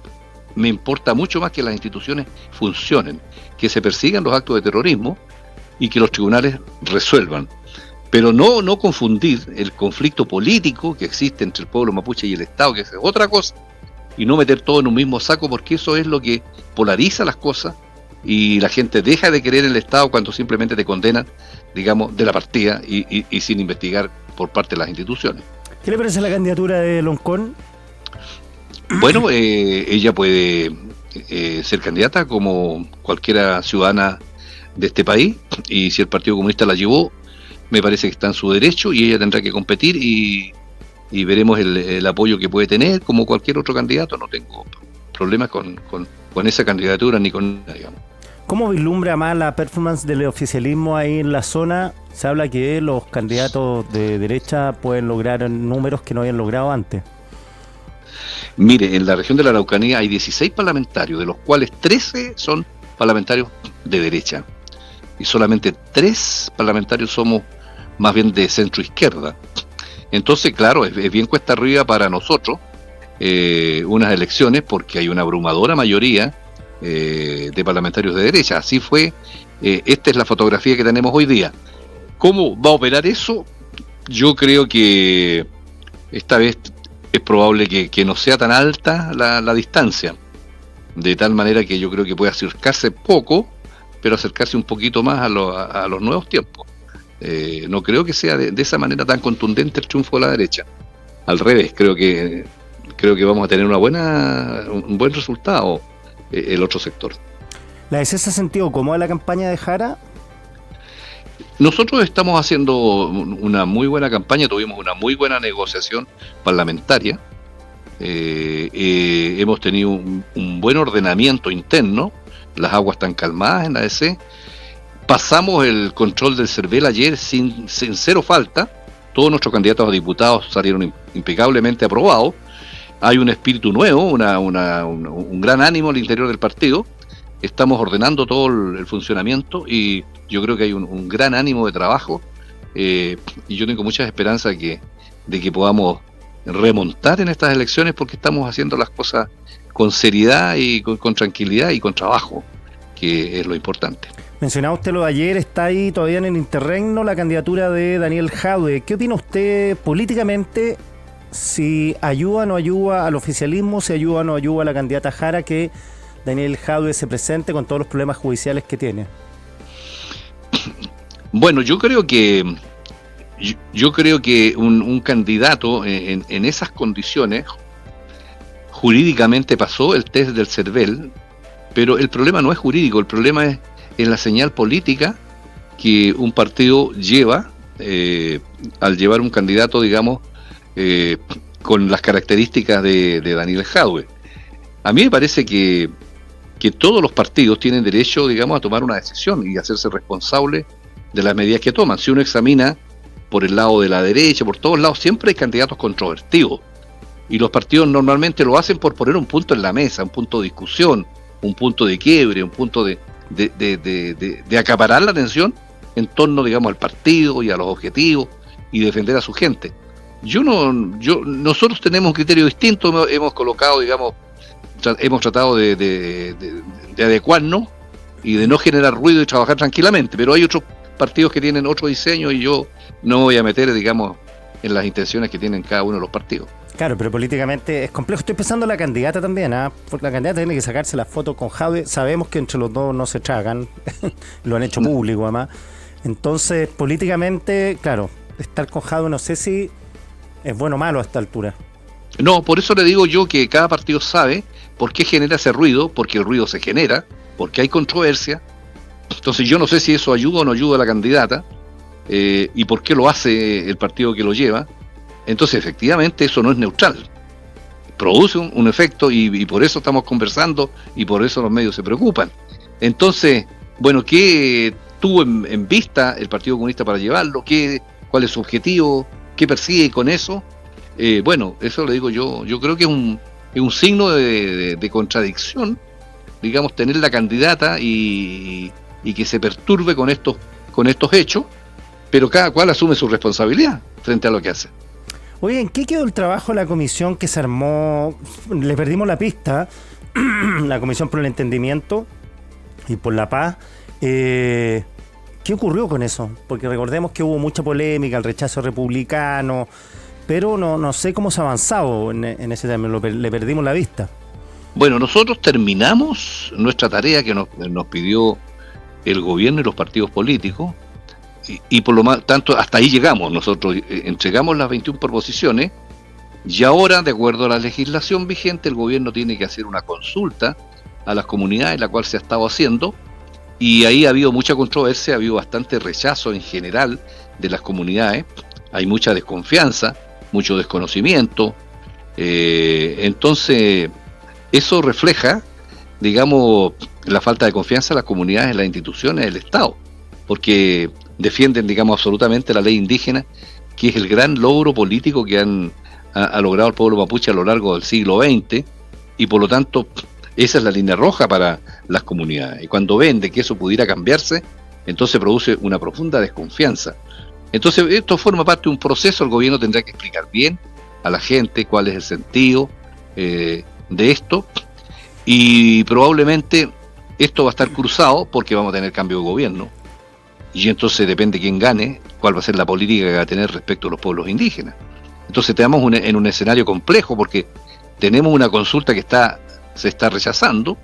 me importa mucho más que las instituciones funcionen, que se persigan los actos de terrorismo y que los tribunales resuelvan. Pero no confundir el conflicto político que existe entre el pueblo mapuche y el Estado, que es otra cosa, y no meter todo en un mismo saco, porque eso es lo que polariza las cosas y la gente deja de querer el Estado cuando simplemente te condenan, digamos, de la partida y sin investigar por parte de las instituciones.
¿Qué le parece la candidatura de Loncón?
Bueno, ella puede ser candidata como cualquiera ciudadana de este país, y si el Partido Comunista la llevó, me parece que está en su derecho y ella tendrá que competir y veremos el apoyo que puede tener como cualquier otro candidato. No tengo problemas con esa candidatura ni con, digamos.
¿Cómo vislumbra más la performance del oficialismo ahí en la zona? Se habla que los candidatos de derecha pueden lograr números que no habían logrado antes.
Mire, en la región de la Araucanía hay 16 parlamentarios, de los cuales 13 son parlamentarios de derecha y solamente 3 parlamentarios somos más bien de centro izquierda. Entonces, claro, es bien cuesta arriba para nosotros unas elecciones, porque hay una abrumadora mayoría de parlamentarios de derecha. Así fue, esta es la fotografía que tenemos hoy día. ¿Cómo va a operar eso? Yo creo que esta vez es probable que no sea tan alta la distancia, de tal manera que yo creo que puede acercarse poco, pero acercarse un poquito más a los nuevos tiempos. No creo que sea de esa manera tan contundente el triunfo de la derecha. Al revés, creo que creo que vamos a tener un buen resultado el otro sector.
¿La DC se ha sentido cómoda la campaña de Jara?
Nosotros estamos haciendo una muy buena campaña, tuvimos una muy buena negociación parlamentaria, hemos tenido un buen ordenamiento interno, las aguas están calmadas en la DC, pasamos el control del CERVEL ayer sin cero falta, todos nuestros candidatos a diputados salieron impecablemente aprobados, hay un espíritu nuevo, un gran ánimo al interior del partido, estamos ordenando todo el funcionamiento y yo creo que hay un gran ánimo de trabajo y yo tengo muchas esperanzas de que podamos remontar en estas elecciones porque estamos haciendo las cosas con seriedad y con tranquilidad y con trabajo, que es lo importante.
Mencionaba usted lo de ayer, está ahí todavía en el interregno la candidatura de Daniel Jadwe. ¿Qué opina usted políticamente si ayuda o no ayuda al oficialismo, si ayuda o no ayuda a la candidata Jara que Daniel Jadwe se presente con todos los problemas judiciales que tiene?
Bueno, yo creo que un candidato en esas condiciones jurídicamente pasó el test del CERVEL, pero el problema no es jurídico, el problema es la señal política que un partido lleva al llevar un candidato, digamos, con las características de Daniel Jadwe. A mí me parece que todos los partidos tienen derecho, digamos, a tomar una decisión y hacerse responsable de las medidas que toman. Si uno examina por el lado de la derecha, por todos lados, siempre hay candidatos controvertidos. Y los partidos normalmente lo hacen por poner un punto en la mesa, un punto de discusión, un punto de quiebre, un punto de acaparar la atención en torno, digamos, al partido y a los objetivos y defender a su gente. Nosotros tenemos un criterio distinto, hemos colocado, digamos, hemos tratado de adecuarnos y de no generar ruido y trabajar tranquilamente, pero hay otros partidos que tienen otro diseño y yo no me voy a meter, digamos, en las intenciones que tienen cada uno de los partidos.
Claro, pero políticamente es complejo. Estoy pensando en la candidata también, porque la candidata tiene que sacarse la foto con Jadwe. Sabemos que entre los dos no se tragan, lo han hecho público además. Entonces, políticamente, claro, estar con Jadwe no sé si es bueno o malo a esta altura.
No, por eso le digo yo que cada partido sabe por qué genera ese ruido, porque el ruido se genera, porque hay controversia. Entonces yo no sé si eso ayuda o no ayuda a la candidata y por qué lo hace el partido que lo lleva. Entonces efectivamente eso no es neutral, produce un efecto y por eso estamos conversando y por eso los medios se preocupan. Entonces, bueno, ¿qué tuvo en vista el Partido Comunista para llevarlo? ¿Cuál es su objetivo? ¿Qué persigue con eso? Bueno, eso le digo yo creo que es un signo de contradicción, digamos, tener la candidata y que se perturbe con estos hechos, pero cada cual asume su responsabilidad frente a lo que hace.
Oye, ¿en qué quedó el trabajo de la comisión que se armó? Le perdimos la pista, la Comisión por el Entendimiento y por la Paz. ¿Qué ocurrió con eso? Porque recordemos que hubo mucha polémica, el rechazo republicano, pero no sé cómo se ha avanzado en ese tema, le perdimos la vista.
Bueno, nosotros terminamos nuestra tarea que nos pidió el gobierno y los partidos políticos, y por lo tanto hasta ahí llegamos. Nosotros entregamos las 21 proposiciones y ahora, de acuerdo a la legislación vigente, el gobierno tiene que hacer una consulta a las comunidades, la cual se ha estado haciendo, y ahí ha habido mucha controversia, ha habido bastante rechazo en general de las comunidades, hay mucha desconfianza, mucho desconocimiento, entonces eso refleja, digamos, la falta de confianza de las comunidades en las instituciones del Estado, porque defienden, digamos, absolutamente la ley indígena, que es el gran logro político que ha logrado el pueblo mapuche a lo largo del siglo XX, y por lo tanto esa es la línea roja para las comunidades, y cuando ven de que eso pudiera cambiarse, entonces produce una profunda desconfianza. Entonces esto forma parte de un proceso, el gobierno tendrá que explicar bien a la gente cuál es el sentido de esto, y probablemente esto va a estar cruzado porque vamos a tener cambio de gobierno, y entonces depende quién gane, cuál va a ser la política que va a tener respecto a los pueblos indígenas. Entonces estamos en un escenario complejo porque tenemos una consulta que se está rechazando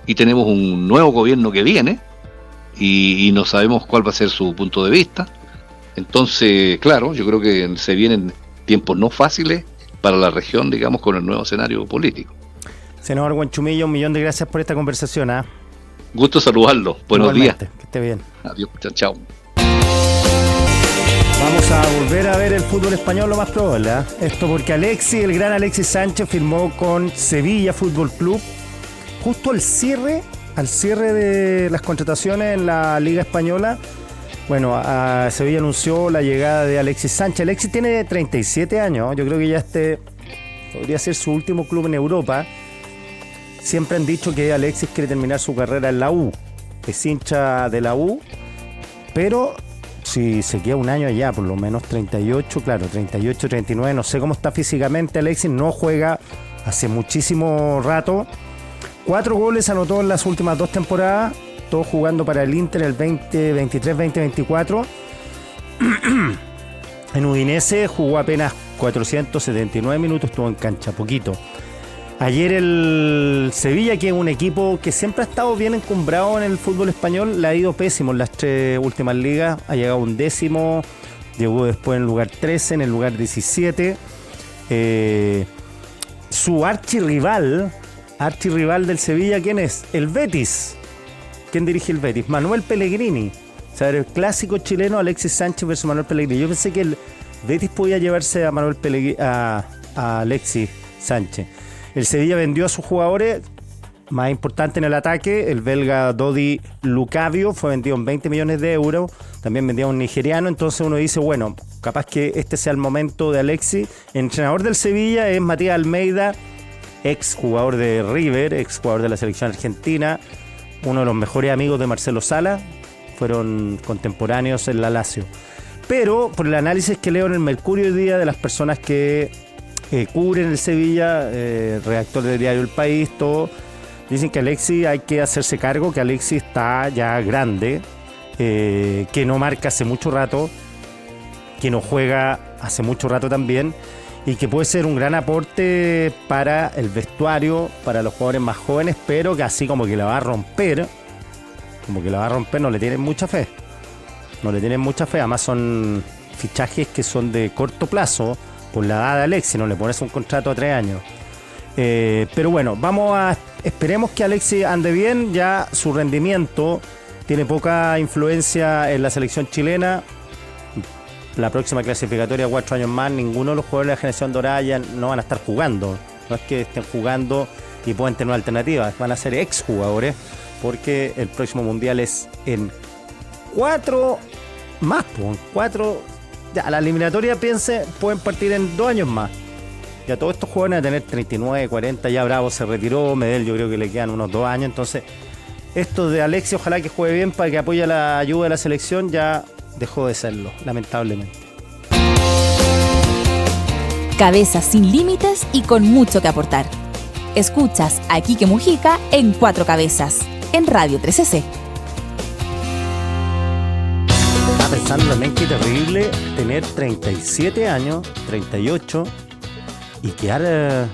y tenemos un nuevo gobierno que viene y no sabemos cuál va a ser su punto de vista. Entonces, claro, yo creo que se vienen tiempos no fáciles para la región, digamos, con el nuevo escenario político.
Senador Guanchumillo, 1.000.000 de gracias por esta conversación.
Gusto saludarlo. Buenos
Igualmente,
días.
que esté bien.
Adiós. Chao.
Vamos a volver a ver el fútbol español lo más probable, ¿eh? Esto porque el gran Alexis Sánchez firmó con Sevilla Fútbol Club justo al cierre de las contrataciones en la Liga Española. Bueno, Sevilla anunció la llegada de Alexis Sánchez. Alexis tiene 37 años, yo creo que ya podría ser su último club en Europa. Siempre han dicho que Alexis quiere terminar su carrera en la U, es hincha de la U, pero si se queda un año allá, por lo menos 38, 39, no sé cómo está físicamente Alexis, no juega hace muchísimo rato. 4 goles anotó en las últimas 2 temporadas, todo jugando para el Inter el 2023-2024. En Udinese jugó apenas 479 minutos, estuvo en cancha, poquito. Ayer el Sevilla, que es un equipo que siempre ha estado bien encumbrado en el fútbol español, le ha ido pésimo en las 3 últimas ligas, ha llegado 11º, llegó después en el lugar 13, en el lugar 17. Su archirrival del Sevilla, ¿quién es? El Betis. ¿Quién dirige el Betis? Manuel Pellegrini. O sea, el clásico chileno Alexis Sánchez versus Manuel Pellegrini. Yo pensé que el Betis podía llevarse a a Alexis Sánchez. El Sevilla vendió a sus jugadores más importantes en el ataque. El belga Dodi Lucavio fue vendido en 20 millones de euros. También vendía a un nigeriano. Entonces uno dice, bueno, capaz que este sea el momento de Alexis. El entrenador del Sevilla es Matías Almeida, ex jugador de River, ex jugador de la selección argentina, uno de los mejores amigos de Marcelo Sala. Fueron contemporáneos en la Lazio. Pero por el análisis que leo en el Mercurio hoy día de las personas que cubren el Sevilla, redactor del diario El País, todo, dicen que Alexis hay que hacerse cargo, que Alexis está ya grande, que no marca hace mucho rato, que no juega hace mucho rato también, y que puede ser un gran aporte para el vestuario, para los jugadores más jóvenes, pero que así como que la va a romper, no le tienen mucha fe. Además son fichajes que son de corto plazo, por la edad de Alexis, no le pones un contrato a 3 años. Pero bueno, esperemos que Alexis ande bien. Ya su rendimiento tiene poca influencia en la selección chilena. La próxima clasificatoria, 4 años más, ninguno de los jugadores de la generación dorada ya no van a estar jugando. No es que estén jugando y pueden tener una alternativa, van a ser exjugadores, porque el próximo mundial es en 4 más, pues, 4. Ya, la eliminatoria, pueden partir en 2 años más. Ya todos estos jóvenes van a tener 39, 40, ya Bravo se retiró, Medel yo creo que le quedan unos 2 años, entonces esto de Alexis, ojalá que juegue bien para que apoye la ayuda de la selección, ya dejó de serlo, lamentablemente.
Cabezas sin límites y con mucho que aportar. Escuchas a Quique Mujica en 4 Cabezas, en Radio 13C.
Pensando también qué terrible tener 37 años, 38 y quedar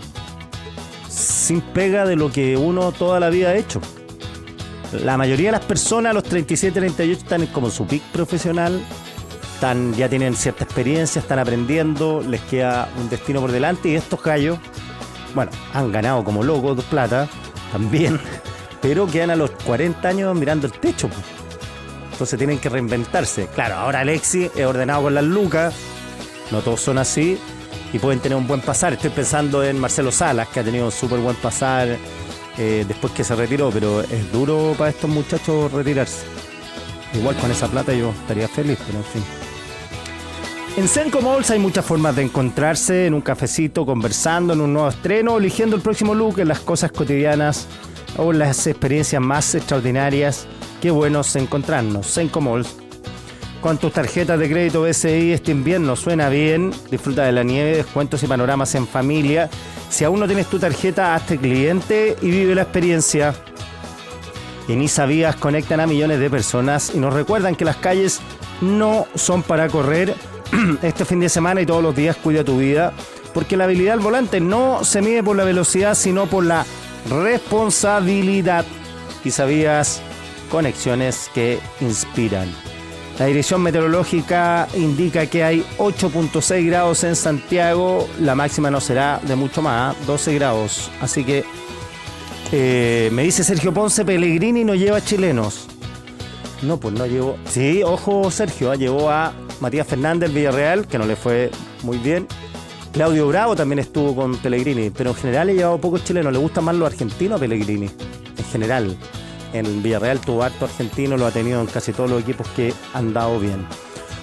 sin pega de lo que uno toda la vida ha hecho. La mayoría de las personas a los 37, 38 están como en su pick profesional, ya tienen cierta experiencia, están aprendiendo, les queda un destino por delante, y estos gallos, bueno, han ganado como locos plata también, pero quedan a los 40 años mirando el techo, pues. Entonces tienen que reinventarse. Claro, ahora Alexis es ordenado con las lucas, no todos son así, y pueden tener un buen pasar. Estoy pensando en Marcelo Salas, que ha tenido un súper buen pasar después que se retiró, pero es duro para estos muchachos retirarse. Igual con esa plata yo estaría feliz, pero en fin. En Senco Malls hay muchas formas de encontrarse, en un cafecito, conversando, en un nuevo estreno, eligiendo el próximo look, en las cosas cotidianas o en las experiencias más extraordinarias. Qué bueno es encontrarnos. Senco Malls. Con tus tarjetas de crédito BCI este invierno suena bien. Disfruta de la nieve, descuentos y panoramas en familia. Si aún no tienes tu tarjeta, hazte cliente y vive la experiencia. En Isavías conectan a millones de personas y nos recuerdan que las calles no son para correr. Este fin de semana y todos los días cuida tu vida, porque la habilidad al volante no se mide por la velocidad, sino por la responsabilidad. Isavías, conexiones que inspiran. La dirección meteorológica indica que hay 8.6 grados en Santiago. La máxima no será de mucho más, 12 grados. Así que me dice Sergio Ponce, Pellegrini no lleva chilenos. No, pues no llevó. Sí, ojo Sergio, llevó a Matías Fernández, Villarreal, que no le fue muy bien. Claudio Bravo también estuvo con Pellegrini, pero en general le ha llevado pocos chilenos. Le gustan más los argentinos a Pellegrini, en general. En el Villarreal tuvo harto argentino, lo ha tenido en casi todos los equipos que han dado bien.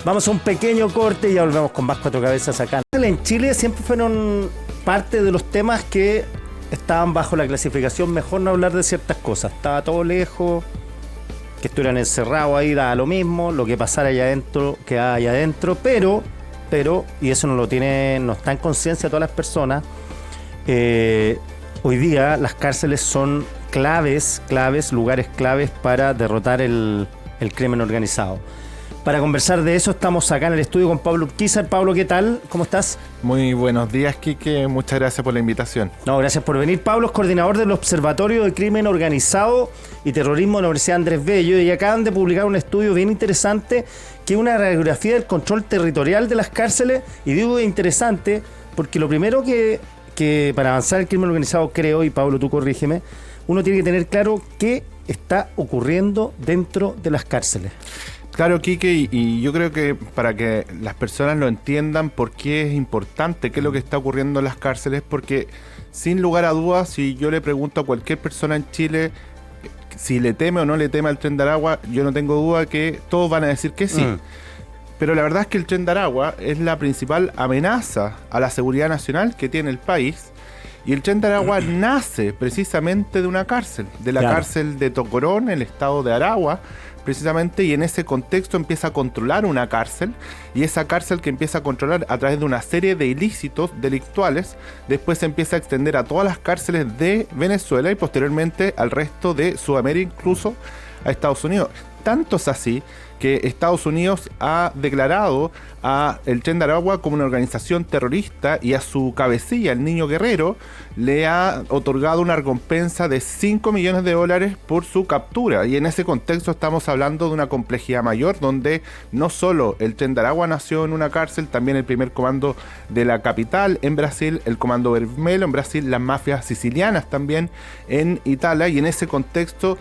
Vamos a un pequeño corte y ya volvemos con más Cuatro Cabezas acá. En Chile siempre fueron parte de los temas que estaban bajo la clasificación mejor no hablar de ciertas cosas. Estaba todo lejos, que estuvieran encerrados ahí, daba lo mismo, lo que pasara allá adentro, quedaba allá adentro, pero, y eso no está en conciencia de todas las personas, hoy día las cárceles son claves, lugares claves para derrotar el crimen organizado. Para conversar de eso estamos acá en el estudio con Pablo Urquizar. Pablo, ¿qué tal? ¿Cómo estás?
Muy buenos días, Quique. Muchas gracias por la invitación.
No, gracias por venir. Pablo es coordinador del Observatorio de Crimen Organizado y Terrorismo de la Universidad Andrés Bello y acaban de publicar un estudio bien interesante que es una radiografía del control territorial de las cárceles. Y digo interesante porque lo primero que para avanzar el crimen organizado, creo, y Pablo, tú corrígeme, uno tiene que tener claro qué está ocurriendo dentro de las cárceles.
Claro, Quique, y yo creo que para que las personas lo entiendan por qué es importante, qué es lo que está ocurriendo en las cárceles, porque sin lugar a dudas, si yo le pregunto a cualquier persona en Chile si le teme o no le teme al Tren de Aragua, yo no tengo duda que todos van a decir que sí. Pero la verdad es que el Tren de Aragua es la principal amenaza a la seguridad nacional que tiene el país. Y el Tren de Aragua nace precisamente de una cárcel, de la cárcel de Tocorón, el estado de Aragua, precisamente, y en ese contexto empieza a controlar una cárcel, y esa cárcel que empieza a controlar a través de una serie de ilícitos delictuales, después se empieza a extender a todas las cárceles de Venezuela y posteriormente al resto de Sudamérica, incluso a Estados Unidos. Tanto es así que Estados Unidos ha declarado a el Tren de Aragua como una organización terrorista y a su cabecilla, el Niño Guerrero, le ha otorgado una recompensa de $5 millones por su captura. Y en ese contexto estamos hablando de una complejidad mayor, donde no solo el Tren de Aragua nació en una cárcel, también el primer comando de la capital en Brasil, el Comando Vermelho en Brasil, las mafias sicilianas también en Italia, y en ese contexto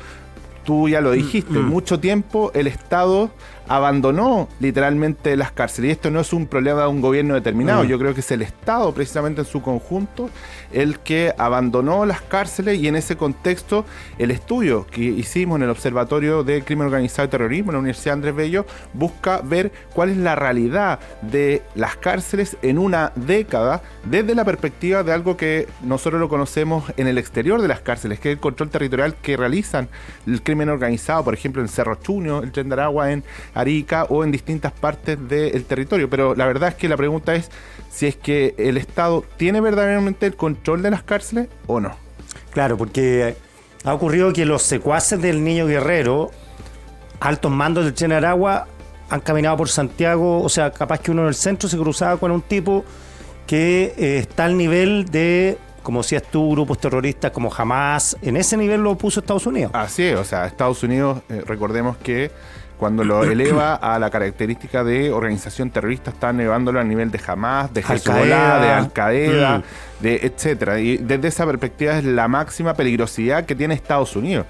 tú ya lo dijiste, mucho tiempo el Estado abandonó literalmente las cárceles. Y esto no es un problema de un gobierno determinado. Yo creo que es el Estado, precisamente en su conjunto, el que abandonó las cárceles. Y en ese contexto, el estudio que hicimos en el Observatorio de Crimen Organizado y Terrorismo en la Universidad Andrés Bello busca ver cuál es la realidad de las cárceles en una década desde la perspectiva de algo que nosotros lo conocemos en el exterior de las cárceles, que es el control territorial que realizan el crimen organizado, por ejemplo en Cerro Chuño, el Tren de Aragua, en Arica o en distintas partes del territorio. Pero la verdad es que la pregunta es si es que el Estado tiene verdaderamente el control de las cárceles o no.
Claro, porque ha ocurrido que los secuaces del Niño Guerrero, altos mandos del Tren de Aragua, han caminado por Santiago. O sea, capaz que uno en el centro se cruzaba con un tipo que está al nivel de, como decías tú, grupos terroristas como Hamas. En ese nivel lo puso Estados Unidos.
Así es, o sea, Estados Unidos, recordemos que cuando lo eleva a la característica de organización terrorista, está elevándolo a nivel de Hamas, de Hezbollah, de Al-Qaeda, de etcétera. Y desde esa perspectiva es la máxima peligrosidad que tiene Estados Unidos.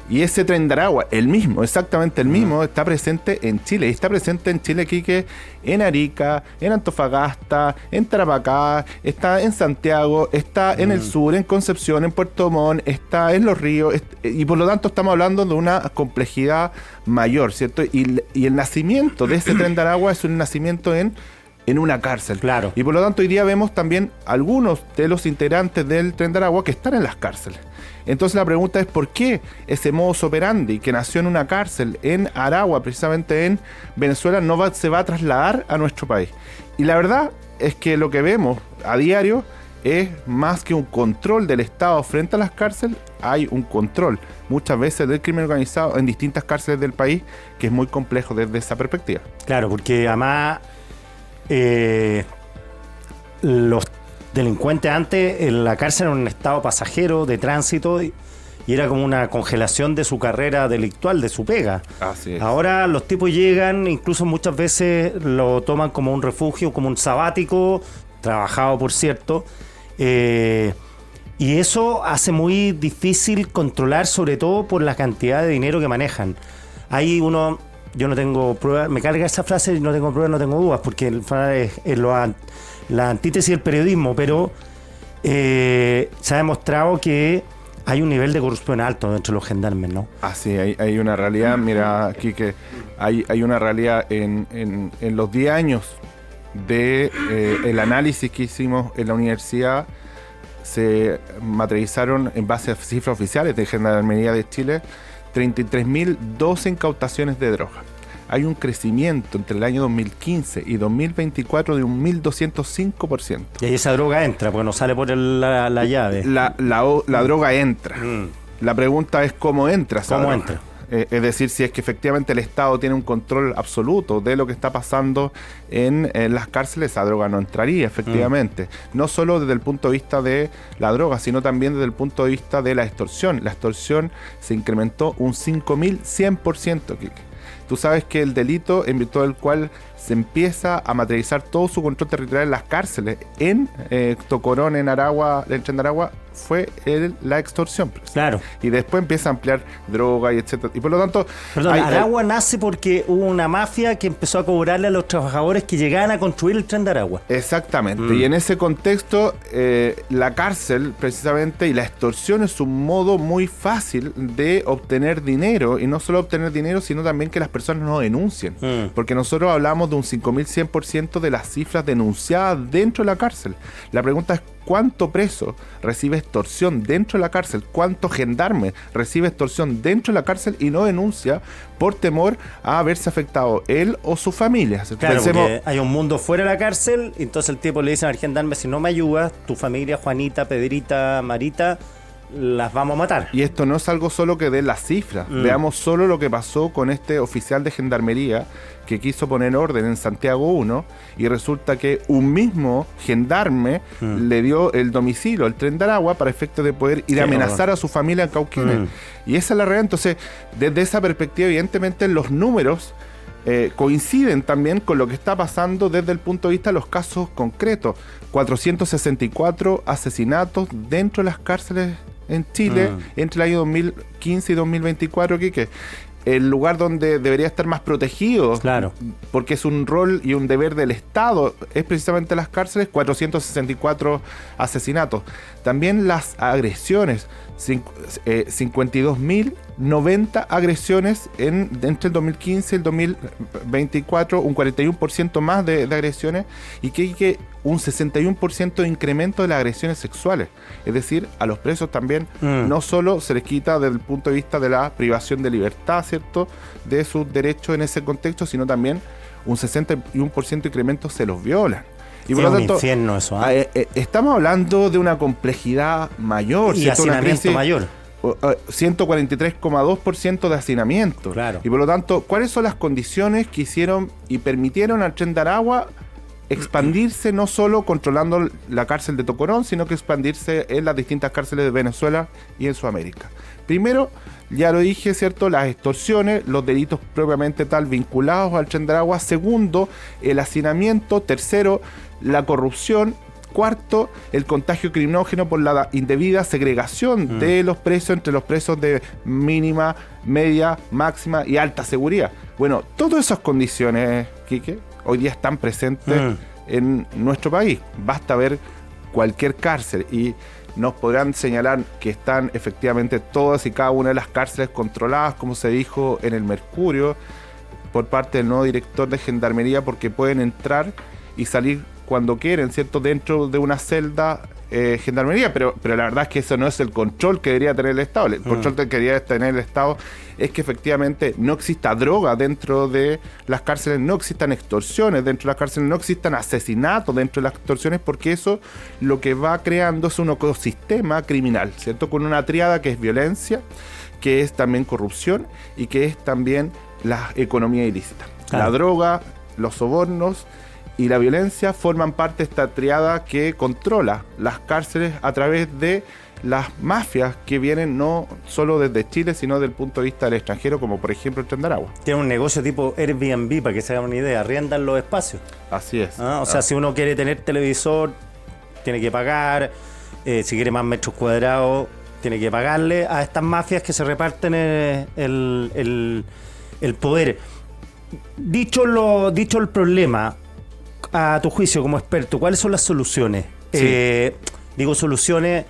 Y ese Tren de Aragua, el mismo, exactamente el mismo, está presente en Chile. Y está presente en Chile, Quique, en Arica, en Antofagasta, en Tarapacá, está en Santiago, está en el sur, en Concepción, en Puerto Montt, está en Los Ríos. Y por lo tanto estamos hablando de una complejidad mayor, ¿cierto? Y el nacimiento de ese Tren de Aragua es un nacimiento en una cárcel.
Claro.
Y por lo tanto hoy día vemos también algunos de los integrantes del Tren de Aragua que están en las cárceles. Entonces la pregunta es ¿por qué ese modus operandi que nació en una cárcel en Aragua, precisamente en Venezuela, se va a trasladar a nuestro país? Y la verdad es que lo que vemos a diario es más que un control del Estado frente a las cárceles, hay un control muchas veces del crimen organizado en distintas cárceles del país que es muy complejo desde esa perspectiva.
Claro, porque además los delincuentes antes en la cárcel eran un estado pasajero de tránsito y y era como una congelación de su carrera delictual, de su pega.
Así es.
Ahora los tipos llegan, incluso muchas veces lo toman como un refugio, como un sabático, trabajado por cierto, y eso hace muy difícil controlar, sobre todo por la cantidad de dinero que manejan. Hay uno, yo no tengo pruebas, me carga esa frase, no tengo pruebas, no tengo dudas, porque es la antítesis del periodismo, pero se ha demostrado que hay un nivel de corrupción alto entre los gendarmes, ¿no?
Ah, sí, hay una realidad, mira, aquí que hay una realidad en los 10 años de el análisis que hicimos en la universidad. Se materializaron en base a cifras oficiales de Gendarmería de Chile 33.012 incautaciones de droga. Hay un crecimiento entre el año 2015 y 2024 de un 1.205%.
Y ahí esa droga entra, porque no sale por la llave.
La droga entra. La pregunta es cómo entra esa droga.
entra?
Es decir, si es que efectivamente el Estado tiene un control absoluto de lo que está pasando en las cárceles, esa droga no entraría, efectivamente. No solo desde el punto de vista de la droga, sino también desde el punto de vista de la extorsión. La extorsión se incrementó un 5.100%, Quique. Tú sabes que el delito en virtud del cual se empieza a materializar todo su control territorial en las cárceles, en Tocorón, en Aragua, en Tren de Aragua, fue la extorsión.
Claro.
Y después empieza a ampliar droga y etcétera. Y por lo tanto...
Perdón, Aragua nace porque hubo una mafia que empezó a cobrarle a los trabajadores que llegaban a construir el Tren de Aragua.
Exactamente. Y en ese contexto, la cárcel, precisamente, y la extorsión es un modo muy fácil de obtener dinero. Y no solo obtener dinero, sino también que las personas no denuncien. Porque nosotros hablamos de un 5.100% de las cifras denunciadas dentro de la cárcel. La pregunta es, ¿cuánto preso recibe extorsión dentro de la cárcel? ¿Cuánto gendarme recibe extorsión dentro de la cárcel y no denuncia por temor a verse afectado él o su familia?
Claro, porque hay un mundo fuera de la cárcel, y entonces el tipo le dice al gendarme, si no me ayudas, tu familia, Juanita, Pedrita, Marita, las vamos a matar.
Y esto no es algo solo que dé las cifras. Veamos solo lo que pasó con este oficial de gendarmería que quiso poner orden en Santiago 1, y resulta que un mismo gendarme le dio el domicilio al Tren de Aragua para efecto de poder ir a amenazar a su familia en Cauquenes. Y esa es la realidad. Entonces, desde esa perspectiva, evidentemente, los números coinciden también con lo que está pasando desde el punto de vista de los casos concretos. 464 asesinatos dentro de las cárceles en Chile entre el año 2015 y 2024, Quique. El lugar donde debería estar más protegido,
claro,
porque es un rol y un deber del Estado, es precisamente las cárceles. 464 asesinatos. También las agresiones, 52.090 agresiones entre el 2015 y el 2024, un 41% más de agresiones, y que un 61% de incremento de las agresiones sexuales. Es decir, a los presos también no solo se les quita desde el punto de vista de la privación de libertad, ¿cierto?, de sus derechos en ese contexto, sino también un 61% de incremento se los violan. Y por lo tanto,
infierno eso,
estamos hablando de una complejidad mayor,
y hacinamiento mayor.
143,2% de hacinamiento.
Claro.
Y por lo tanto, ¿cuáles son las condiciones que hicieron y permitieron al Tren de Aragua expandirse, no solo controlando la cárcel de Tocorón, sino que expandirse en las distintas cárceles de Venezuela y en Sudamérica? Primero, ya lo dije, ¿cierto?, las extorsiones, los delitos propiamente tal vinculados al Tren de Aragua. Segundo, el hacinamiento. Tercero, la corrupción. Cuarto, el contagio criminógeno por la indebida segregación de los presos entre los presos de mínima, media, máxima y alta seguridad. Bueno, todas esas condiciones, Quique, hoy día están presentes en nuestro país. Basta ver cualquier cárcel y nos podrán señalar que están efectivamente todas y cada una de las cárceles controladas, como se dijo en el Mercurio, por parte del nuevo director de Gendarmería, porque pueden entrar y salir cuando quieren, ¿cierto?, dentro de una celda Gendarmería, pero la verdad es que eso no es el control que debería tener el Estado. El control que debería tener el Estado es que efectivamente no exista droga dentro de las cárceles, no existan extorsiones dentro de las cárceles, no existan asesinatos dentro de las extorsiones, porque eso lo que va creando es un ecosistema criminal, ¿cierto?, con una tríada que es violencia, que es también corrupción y que es también la economía ilícita. Claro. La droga, los sobornos y la violencia forman parte de esta triada que controla las cárceles a través de las mafias que vienen no solo desde Chile, sino desde el punto de vista del extranjero, como por ejemplo el Tren de Aragua.
Tiene un negocio tipo Airbnb, para que se hagan una idea, arriendan los espacios.
Así es.
O sea, si uno quiere tener televisor, tiene que pagar, si quiere más metros cuadrados, tiene que pagarle a estas mafias que se reparten el poder. Dicho el problema, a tu juicio como experto, ¿cuáles son las soluciones?
Sí.
Digo soluciones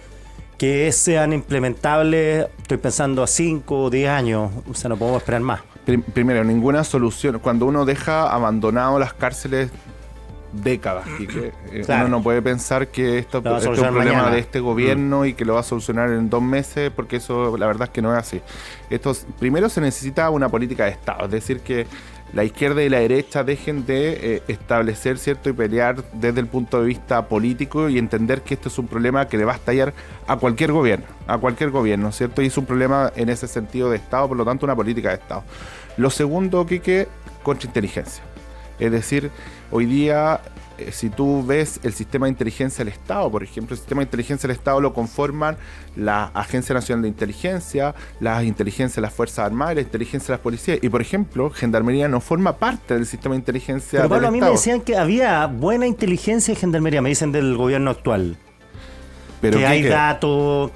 que sean implementables, estoy pensando a 5 o 10 años, o sea, no podemos esperar más.
Primero, ninguna solución. Cuando uno deja abandonado las cárceles décadas, y que
Claro.
uno no puede pensar que esto
Lo va a
es un
solucionar
problema
mañana.
de este gobierno y que lo va a solucionar en 2 meses, porque eso la verdad es que no es así. Primero se necesita una política de Estado, es decir, que la izquierda y la derecha dejen de establecer, ¿cierto?, y pelear desde el punto de vista político y entender que esto es un problema que le va a estallar a cualquier gobierno, ¿cierto? Y es un problema en ese sentido de Estado, por lo tanto una política de Estado. Lo segundo, Quique, contrainteligencia. Es decir, hoy día, si tú ves el sistema de inteligencia del Estado, por ejemplo, el sistema de inteligencia del Estado lo conforman la Agencia Nacional de Inteligencia, las inteligencias de las Fuerzas Armadas y la inteligencia de las policías. Y, por ejemplo, Gendarmería no forma parte del sistema de inteligencia
Pero Pablo,
del
a mí me
Estado.
decían que había buena inteligencia en Gendarmería, me dicen del gobierno actual.
Pero
que hay
Quique,
datos,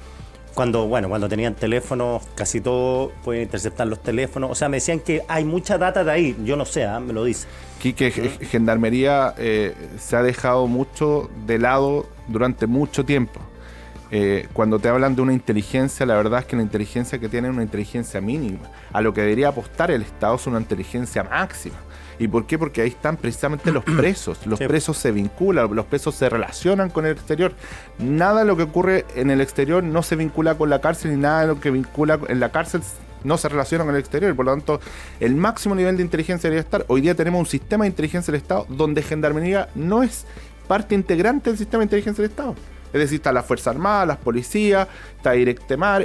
cuando tenían teléfonos, casi todos pueden interceptar los teléfonos. O sea, me decían que hay mucha data de ahí, yo no sé, me lo dicen.
Quique, Gendarmería se ha dejado mucho de lado durante mucho tiempo. Cuando te hablan de una inteligencia, la verdad es que la inteligencia que tienen es una inteligencia mínima. A lo que debería apostar el Estado es una inteligencia máxima. ¿Y por qué? Porque ahí están precisamente los presos. Los
Sí.
presos se vinculan, los presos se relacionan con el exterior. Nada de lo que ocurre en el exterior no se vincula con la cárcel, ni nada de lo que vincula en la cárcel no se relaciona con el exterior. Por lo tanto, el máximo nivel de inteligencia debería estar. Hoy día tenemos un sistema de inteligencia del Estado donde Gendarmería no es parte integrante del sistema de inteligencia del Estado. Es decir, está la Fuerza Armada, las policías, está Directemar,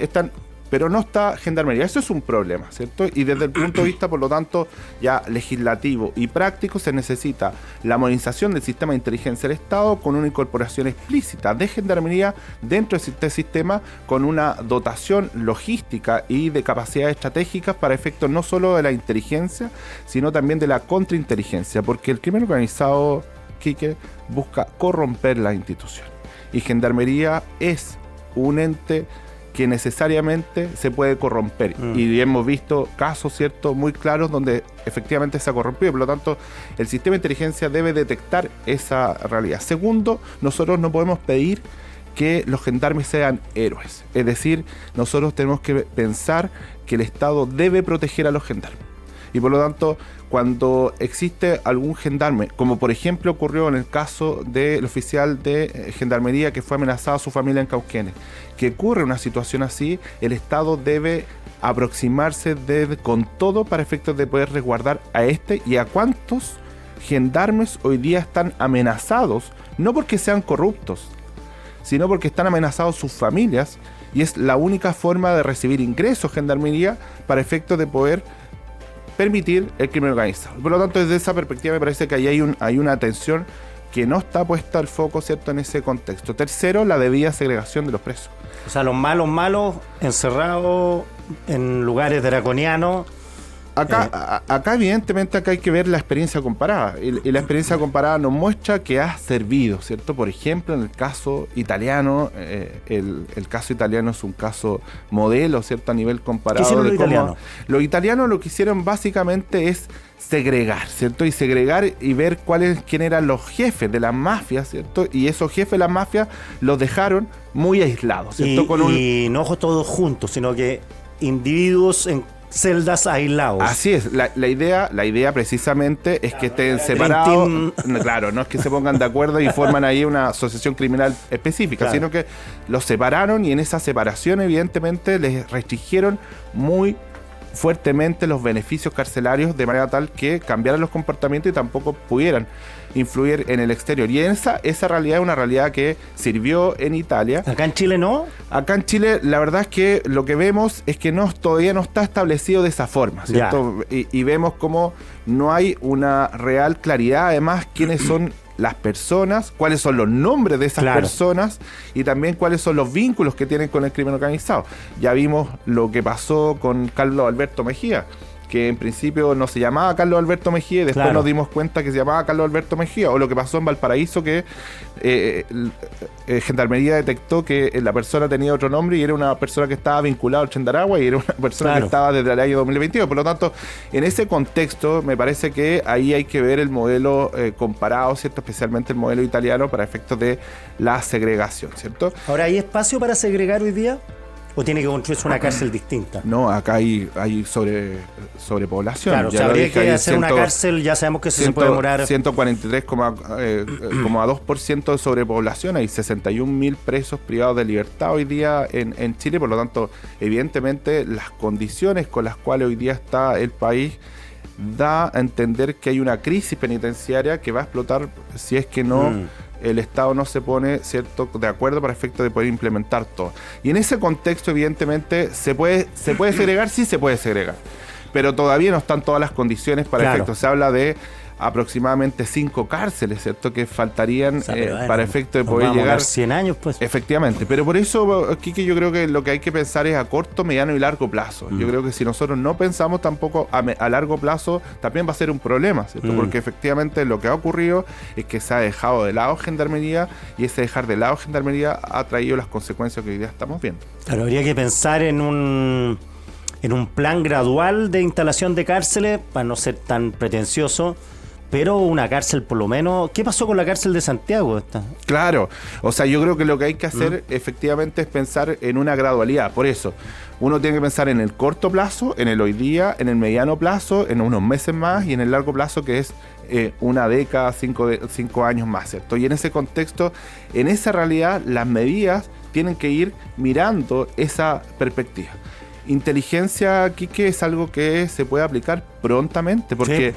pero no está Gendarmería. Eso es un problema, ¿cierto? Y desde el punto de vista, por lo tanto, ya legislativo y práctico, se necesita la modernización del sistema de inteligencia del Estado con una incorporación explícita de Gendarmería dentro de este sistema, con una dotación logística y de capacidades estratégicas para efectos no solo de la inteligencia, sino también de la contrainteligencia, porque el crimen organizado, Quique, busca corromper la institución. Y Gendarmería es un ente que necesariamente se puede corromper. Y hemos visto casos, ¿cierto?, muy claros donde efectivamente se ha corrompido. Por lo tanto, el sistema de inteligencia debe detectar esa realidad. Segundo, nosotros no podemos pedir que los gendarmes sean héroes. Es decir, nosotros tenemos que pensar que el Estado debe proteger a los gendarmes. Y por lo tanto, cuando existe algún gendarme, como por ejemplo ocurrió en el caso del oficial de Gendarmería que fue amenazado a su familia en Cauquenes, que ocurre una situación así, el Estado debe aproximarse con todo para efectos de poder resguardar a este y a cuantos gendarmes hoy día están amenazados, no porque sean corruptos, sino porque están amenazados sus familias, y es la única forma de recibir ingresos Gendarmería para efectos de poder permitir el crimen organizado. Por lo tanto, desde esa perspectiva me parece que ahí hay una atención que no está puesta al foco, ¿cierto?, en ese contexto. Tercero, la debida segregación de los presos.
O sea, los malos encerrados en lugares draconianos.
Acá evidentemente acá hay que ver la experiencia comparada, y la experiencia comparada nos muestra que ha servido, ¿cierto? Por ejemplo, en el caso italiano, el caso italiano es un caso modelo, ¿cierto?, a nivel comparado.
¿Qué hicieron los
de cómo
italianos?
Los italianos lo que hicieron básicamente es segregar, ¿cierto? Y segregar y ver quién eran los jefes de las mafias, ¿cierto? Y esos jefes de las mafias los dejaron muy aislados, ¿cierto?
Y no todos juntos, sino que individuos en celdas aislados.
Así es, la idea precisamente es que estén separados. Claro, no es que se pongan de acuerdo y forman ahí una asociación criminal específica,
Claro.
sino que los separaron, y en esa separación evidentemente les restringieron muy fuertemente los beneficios carcelarios, de manera tal que cambiaran los comportamientos y tampoco pudieran influir en el exterior. Y esa realidad es una realidad que sirvió en Italia.
Acá en Chile no.
Acá en Chile la verdad es que lo que vemos es que todavía no está establecido de esa forma, ¿cierto? Y vemos como no hay una real claridad, además, quiénes son las personas, cuáles son los nombres de esas personas y también cuáles son los vínculos que tienen con el crimen organizado. Ya vimos lo que pasó con Carlos Alberto Mejía, que en principio no se llamaba Carlos Alberto Mejía y después nos dimos cuenta que se llamaba Carlos Alberto Mejía, o lo que pasó en Valparaíso, que Gendarmería detectó que la persona tenía otro nombre y era una persona que estaba vinculada al Chendaragua y era una persona que estaba desde el año 2022. Por lo tanto, en ese contexto me parece que ahí hay que ver el modelo comparado, ¿cierto? Especialmente el modelo italiano para efectos de la segregación, ¿cierto?
Ahora, ¿hay espacio para segregar hoy día? ¿O tiene que construirse una cárcel distinta?
No, acá hay sobrepoblación.
Claro, o sea, habría que hacer una cárcel, ya sabemos que eso se puede demorar.
143,2% de sobrepoblación, hay 61.000 presos privados de libertad hoy día en Chile, por lo tanto, evidentemente, las condiciones con las cuales hoy día está el país da a entender que hay una crisis penitenciaria que va a explotar si es que no... el Estado no se pone, ¿cierto?, de acuerdo para efecto de poder implementar todo. Y en ese contexto, evidentemente, ¿se puede segregar? Sí se puede segregar. Pero todavía no están todas las condiciones para efecto. Se habla de aproximadamente 5 cárceles, ¿cierto?, que faltarían para efecto de poder llegar...
100 años, pues.
Efectivamente. Pero por eso, Quique, yo creo que lo que hay que pensar es a corto, mediano y largo plazo. Yo creo que si nosotros no pensamos tampoco a largo plazo, también va a ser un problema, ¿cierto? Porque efectivamente lo que ha ocurrido es que se ha dejado de lado Gendarmería y ese dejar de lado Gendarmería ha traído las consecuencias que hoy día estamos viendo.
Claro, habría que pensar en un plan gradual de instalación de cárceles, para no ser tan pretencioso, pero una cárcel por lo menos. ¿Qué pasó con la cárcel de Santiago?
Claro, o sea, yo creo que lo que hay que hacer efectivamente es pensar en una gradualidad. Por eso, uno tiene que pensar en el corto plazo, en el hoy día, en el mediano plazo, en unos meses más y en el largo plazo, que es una década, 5 años más, ¿cierto? Y en ese contexto, en esa realidad, las medidas tienen que ir mirando esa perspectiva. Inteligencia, Quique, es algo que se puede aplicar prontamente, porque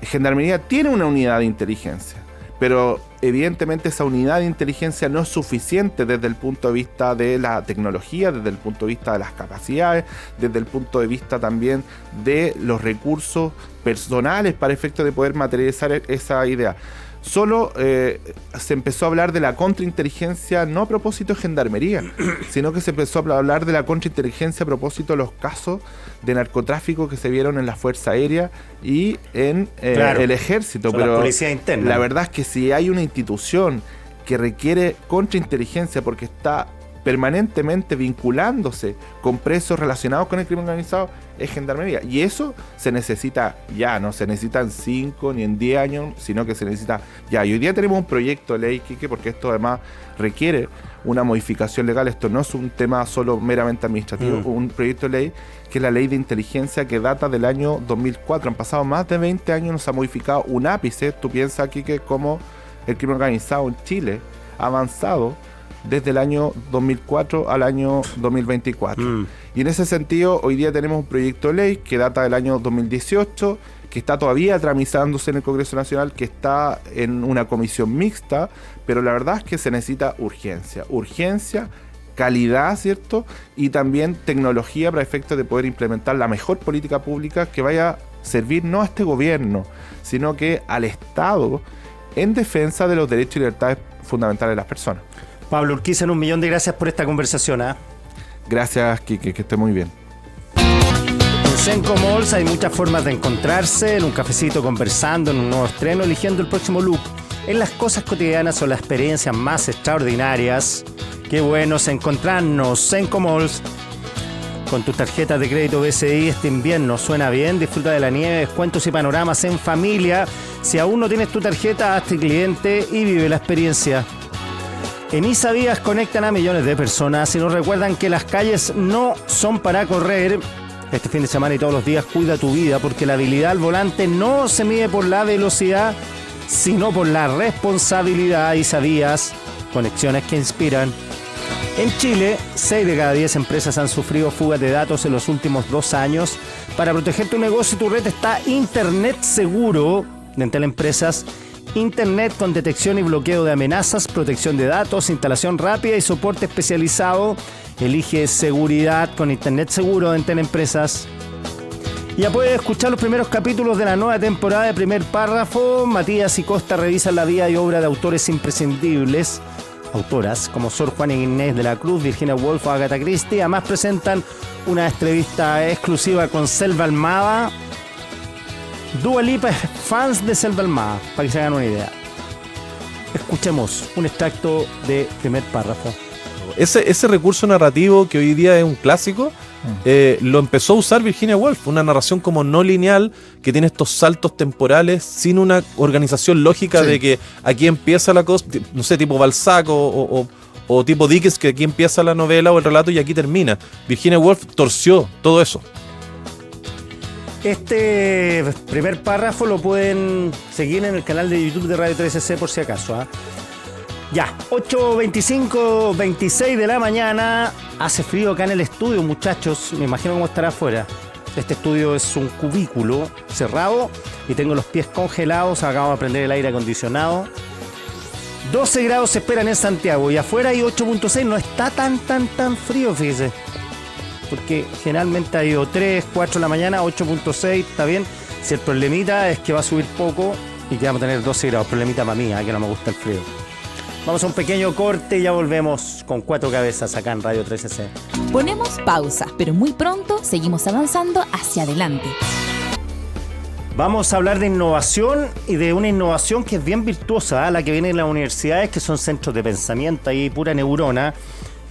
Gendarmería tiene una unidad de inteligencia, pero evidentemente esa unidad de inteligencia no es suficiente desde el punto de vista de la tecnología, desde el punto de vista de las capacidades, desde el punto de vista también de los recursos personales para efecto de poder materializar esa idea. Solo se empezó a hablar de la contrainteligencia no a propósito de Gendarmería, sino que se empezó a hablar de la contrainteligencia a propósito de los casos de narcotráfico que se vieron en la Fuerza Aérea y en el Ejército. Pero
la policía interna.
La verdad es que si hay una institución que requiere contrainteligencia porque está permanentemente vinculándose con presos relacionados con el crimen organizado, es Gendarmería. Y eso se necesita ya, no se necesita en 5 ni en 10 años, sino que se necesita ya. Y hoy día tenemos un proyecto de ley, Quique, porque esto además requiere una modificación legal. Esto no es un tema solo meramente administrativo, un proyecto de ley que es la ley de inteligencia que data del año 2004. Han pasado más de 20 años, no se ha modificado un ápice. Tú piensas, Quique, cómo el crimen organizado en Chile ha avanzado desde el año 2004 al año 2024. Y en ese sentido, hoy día tenemos un proyecto de ley que data del año 2018, que está todavía tramitándose en el Congreso Nacional, que está en una comisión mixta, pero la verdad es que se necesita urgencia, calidad, ¿cierto? Y también tecnología para efectos de poder implementar la mejor política pública que vaya a servir no a este gobierno, sino que al Estado en defensa de los derechos y libertades fundamentales de las personas.
Pablo Urquiza, 1.000.000 de gracias por esta conversación.
Gracias, Quique, que esté muy bien.
En Senco Malls hay muchas formas de encontrarse, en un cafecito conversando, en un nuevo estreno, eligiendo el próximo look. En las cosas cotidianas o las experiencias más extraordinarias. Qué bueno es encontrarnos. Senco Malls. Con tus tarjetas de crédito BCI este invierno suena bien, disfruta de la nieve, descuentos y panoramas en familia. Si aún no tienes tu tarjeta, hazte cliente y vive la experiencia. En Isavías conectan a millones de personas y nos recuerdan que las calles no son para correr. Este fin de semana y todos los días cuida tu vida, porque la habilidad al volante no se mide por la velocidad, sino por la responsabilidad. Isavías, conexiones que inspiran. En Chile, 6 de cada 10 empresas han sufrido fugas de datos en los últimos 2 años. Para proteger tu negocio y tu red está Internet Seguro de Entel Empresas. Internet con detección y bloqueo de amenazas, protección de datos, instalación rápida y soporte especializado. Elige seguridad con Internet Seguro de Entel Empresas. Ya puedes escuchar los primeros capítulos de la nueva temporada de Primer Párrafo. Matías y Costa revisan la vida y obra de autores imprescindibles, autoras como Sor Juana Inés de la Cruz, Virginia Woolf o Agatha Christie. Además presentan una entrevista exclusiva con Selva Almada. Dua Lipa es fans de Selva Almada, para que se hagan una idea. Escuchemos un extracto de Primer Párrafo.
Ese recurso narrativo que hoy día es un clásico, lo empezó a usar Virginia Woolf, una narración como no lineal que tiene estos saltos temporales sin una organización lógica de que aquí empieza la cosa, no sé, tipo Balzac o tipo Dickens, que aquí empieza la novela o el relato y aquí termina. Virginia Woolf torció todo eso.
Este Primer Párrafo lo pueden seguir en el canal de YouTube de Radio 13C por si acaso. Ya, 8:25, 26 de la mañana. Hace frío acá en el estudio, muchachos. Me imagino cómo estará afuera. Este estudio es un cubículo cerrado y tengo los pies congelados. Acabo de prender el aire acondicionado. 12 grados se esperan en Santiago y afuera hay 8.6. No está tan frío, fíjese. Porque generalmente ha ido 3, 4 de la mañana, 8.6, está bien. Si el problemita es que va a subir poco y que vamos a tener 12 grados. Problemita para mí, que no me gusta el frío. Vamos a un pequeño corte y ya volvemos con Cuatro Cabezas acá en Radio 13C.
Ponemos pausa, pero muy pronto seguimos avanzando hacia adelante.
Vamos a hablar de innovación y de una innovación que es bien virtuosa, la que viene en las universidades, que son centros de pensamiento y pura neurona,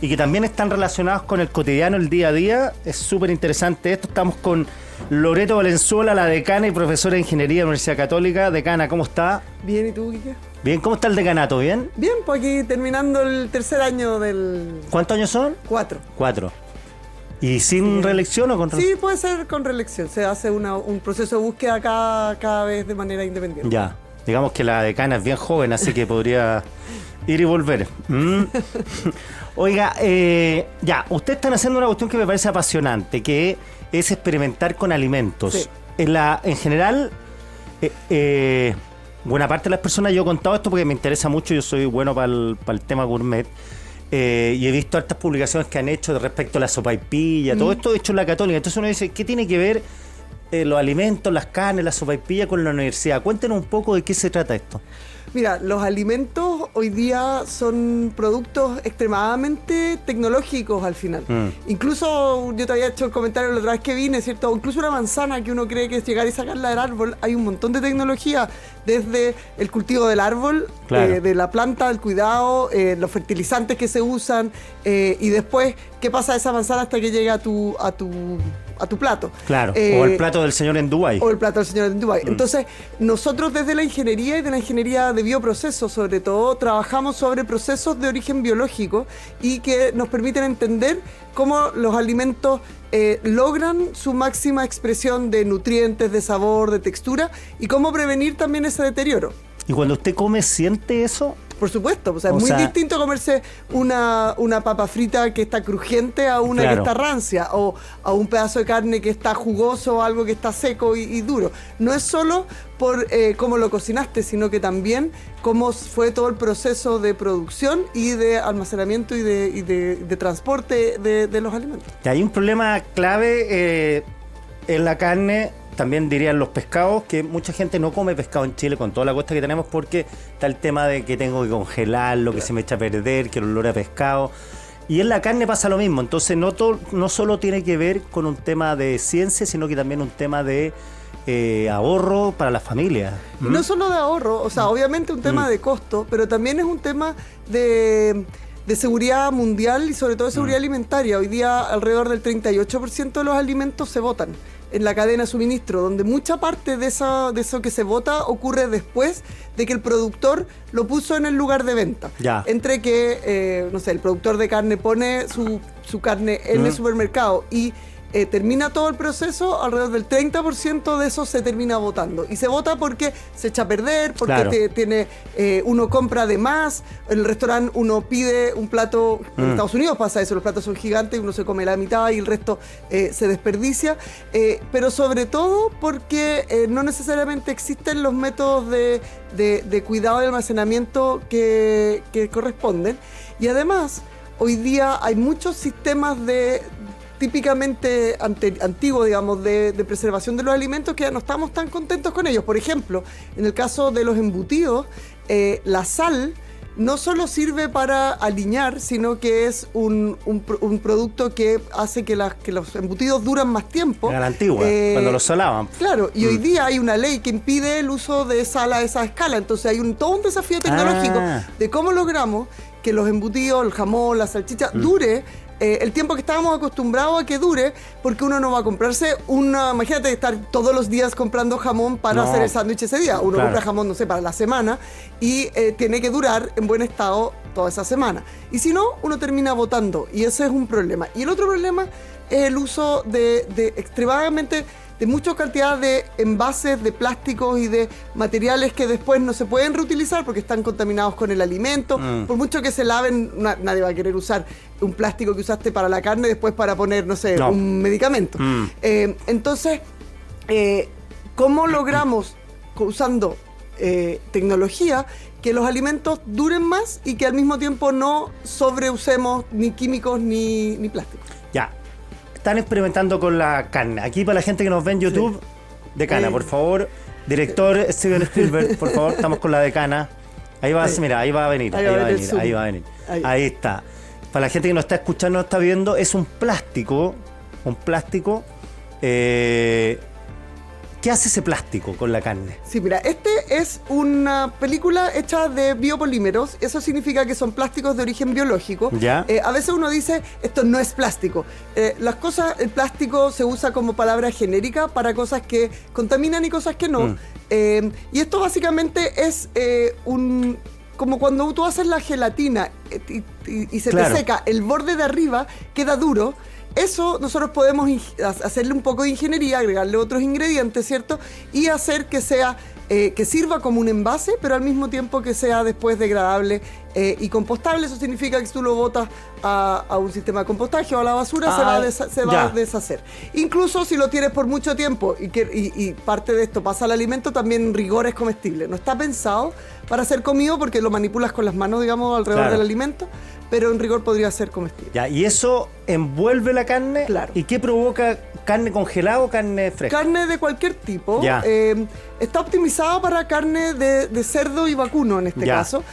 y que también están relacionados con el cotidiano, el día a día. Es súper interesante esto. Estamos con Loreto Valenzuela, la decana y profesora de Ingeniería de la Universidad Católica. Decana, ¿cómo está?
Bien, ¿y tú, Quique?
Bien, ¿cómo está el decanato? ¿Bien?
Bien, pues aquí terminando el tercer año del...
¿Cuántos años son?
4.
4. ¿Y sin reelección o con reelección?
Sí, puede ser con reelección. Se hace un proceso de búsqueda cada vez de manera independiente.
Ya, digamos que la decana es bien joven, así que podría ir y volver. Oiga, ya, ustedes están haciendo una cuestión que me parece apasionante, que es experimentar con alimentos.
Sí.
En general, buena parte de las personas, yo he contado esto porque me interesa mucho, yo soy bueno para el tema gourmet, y he visto hartas publicaciones que han hecho respecto a la sopaipilla, todo esto hecho en la Católica. Entonces uno dice, ¿qué tiene que ver los alimentos, las carnes, la sopaipilla con la universidad? Cuéntenos un poco de qué se trata esto.
Mira, los alimentos hoy día son productos extremadamente tecnológicos al final. Incluso yo te había hecho el comentario la otra vez que vine, ¿cierto? Incluso una manzana que uno cree que es llegar y sacarla del árbol, hay un montón de tecnología, desde el cultivo del árbol,
claro,
de la planta, el cuidado, los fertilizantes que se usan, y después qué pasa a esa manzana hasta que llega a tu plato.
Claro, o el plato del señor en Dubái.
O el plato del señor en Dubái. Entonces, nosotros desde la ingeniería y de la ingeniería de bioprocesos, sobre todo, trabajamos sobre procesos de origen biológico y que nos permiten entender cómo los alimentos logran su máxima expresión de nutrientes, de sabor, de textura, y cómo prevenir también ese deterioro.
¿Y cuando usted come, siente eso?
Por supuesto, o sea, es muy distinto comerse una papa frita que está crujiente a una, claro, que está rancia, o a un pedazo de carne que está jugoso o algo que está seco y duro. No es solo por cómo lo cocinaste, sino que también cómo fue todo el proceso de producción y de almacenamiento y de transporte de los alimentos.
Y hay un problema clave en la carne. También dirían los pescados, que mucha gente no come pescado en Chile con toda la costa que tenemos porque está el tema de que tengo que congelarlo, que se me echa a perder, que el olor a pescado. Y en la carne pasa lo mismo. Entonces no solo tiene que ver con un tema de ciencia, sino que también un tema de ahorro para las familias.
No solo de ahorro, o sea, obviamente un tema de costo, pero también es un tema de seguridad mundial y sobre todo de seguridad alimentaria. Hoy día alrededor del 38% de los alimentos se botan en la cadena de suministro, donde mucha parte de eso que se bota ocurre después de que el productor lo puso en el lugar de venta. Ya. Entre que, no sé, el productor de carne pone su carne en el supermercado y termina todo el proceso, alrededor del 30% de eso se termina botando. Y se bota porque se echa a perder, porque claro, uno compra de más, en el restaurante uno pide un plato, en Estados Unidos pasa eso, los platos son gigantes, uno se come la mitad y el resto se desperdicia, pero sobre todo porque no necesariamente existen los métodos de cuidado y almacenamiento que corresponden. Y además, hoy día hay muchos sistemas de típicamente antiguo, digamos, de preservación de los alimentos, que ya no estamos tan contentos con ellos. Por ejemplo, en el caso de los embutidos, la sal no solo sirve para aliñar, sino que es un producto que hace que los embutidos duran más tiempo.
Era la antigua, cuando los salaban.
Claro, y hoy día hay una ley que impide el uso de sal a esa escala. Entonces hay todo un desafío tecnológico de cómo logramos que los embutidos, el jamón, la salchicha, dure el tiempo que estábamos acostumbrados a que dure, porque uno no va a comprarse imagínate estar todos los días comprando jamón para hacer el sándwich ese día. Uno compra jamón, no sé, para la semana y tiene que durar en buen estado toda esa semana. Y si no, uno termina botando y ese es un problema. Y el otro problema es el uso de extremadamente de mucha cantidad de envases de plásticos y de materiales que después no se pueden reutilizar porque están contaminados con el alimento. Por mucho que se laven, nadie va a querer usar un plástico que usaste para la carne después para poner, no sé, un medicamento. Entonces, ¿cómo logramos, usando tecnología, que los alimentos duren más y que al mismo tiempo no sobreusemos ni químicos ni plásticos?
Ya. Están experimentando con la carne. Aquí para la gente que nos ve en YouTube, de cana, por favor. Director Steven Spielberg, por favor, estamos con la de cana. Ahí va, mira, ahí va a venir. Ahí está. Para la gente que nos está escuchando, nos está viendo, es un plástico. ¿Qué hace ese plástico con la carne?
Sí, mira, este es una película hecha de biopolímeros. Eso significa que son plásticos de origen biológico.
¿Ya?
A veces uno dice, esto no es plástico. El plástico se usa como palabra genérica para cosas que contaminan y cosas que no. Y esto básicamente es como cuando tú haces la gelatina y se te seca, el borde de arriba queda duro. Eso nosotros podemos hacerle un poco de ingeniería, agregarle otros ingredientes, ¿cierto? Y hacer que sea que sirva como un envase, pero al mismo tiempo que sea después degradable y compostable. Eso significa que si tú lo botas a un sistema de compostaje o a la basura, se va a deshacer. Incluso si lo tienes por mucho tiempo y parte de esto pasa al alimento, también en rigor es comestible. No está pensado para ser comido porque lo manipulas con las manos, digamos, alrededor del alimento, pero en rigor podría ser comestible.
Ya, y eso envuelve la carne.
Claro.
¿Y qué provoca? ¿Carne congelada o carne fresca?
Carne de cualquier tipo.
Ya.
Está optimizado para carne de cerdo y vacuno en este caso.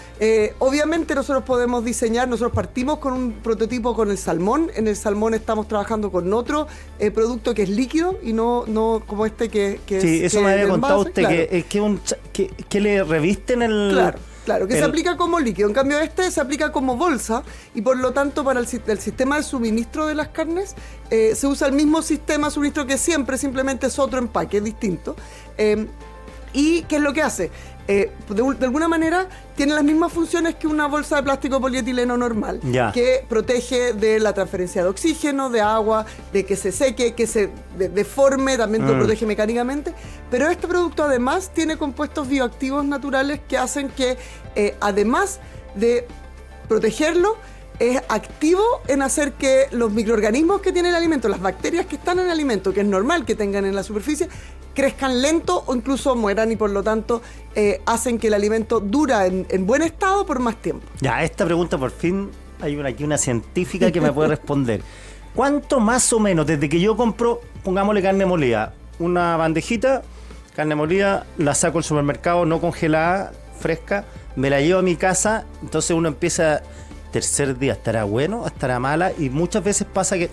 Obviamente nosotros podemos diseñar, nosotros partimos con un prototipo con el salmón. En el salmón estamos trabajando con otro producto que es líquido y no como este que
sí,
es
eso me había contado usted,
claro.
que le revisten el...
Claro, que se aplica como líquido. En cambio, este se aplica como bolsa y por lo tanto para el sistema de suministro de las carnes se usa el mismo sistema de suministro que siempre, simplemente es otro empaque, es distinto. ¿Y qué es lo que hace? De alguna manera tiene las mismas funciones que una bolsa de plástico polietileno normal, que protege de la transferencia de oxígeno, de agua, de que se seque, que se deforme, también lo protege mecánicamente. Pero este producto además tiene compuestos bioactivos naturales que hacen que, además de protegerlo, es activo en hacer que los microorganismos que tiene el alimento, las bacterias que están en el alimento, que es normal que tengan en la superficie, crezcan lento o incluso mueran y por lo tanto hacen que el alimento dura en buen estado por más tiempo.
Ya, esta pregunta por fin, hay aquí una científica que me puede responder. ¿Cuánto más o menos, desde que yo compro, pongámosle carne molida, una bandejita, carne molida, la saco al supermercado no congelada, fresca, me la llevo a mi casa, entonces uno empieza, tercer día, ¿estará bueno? ¿Estará mala? Y muchas veces pasa que...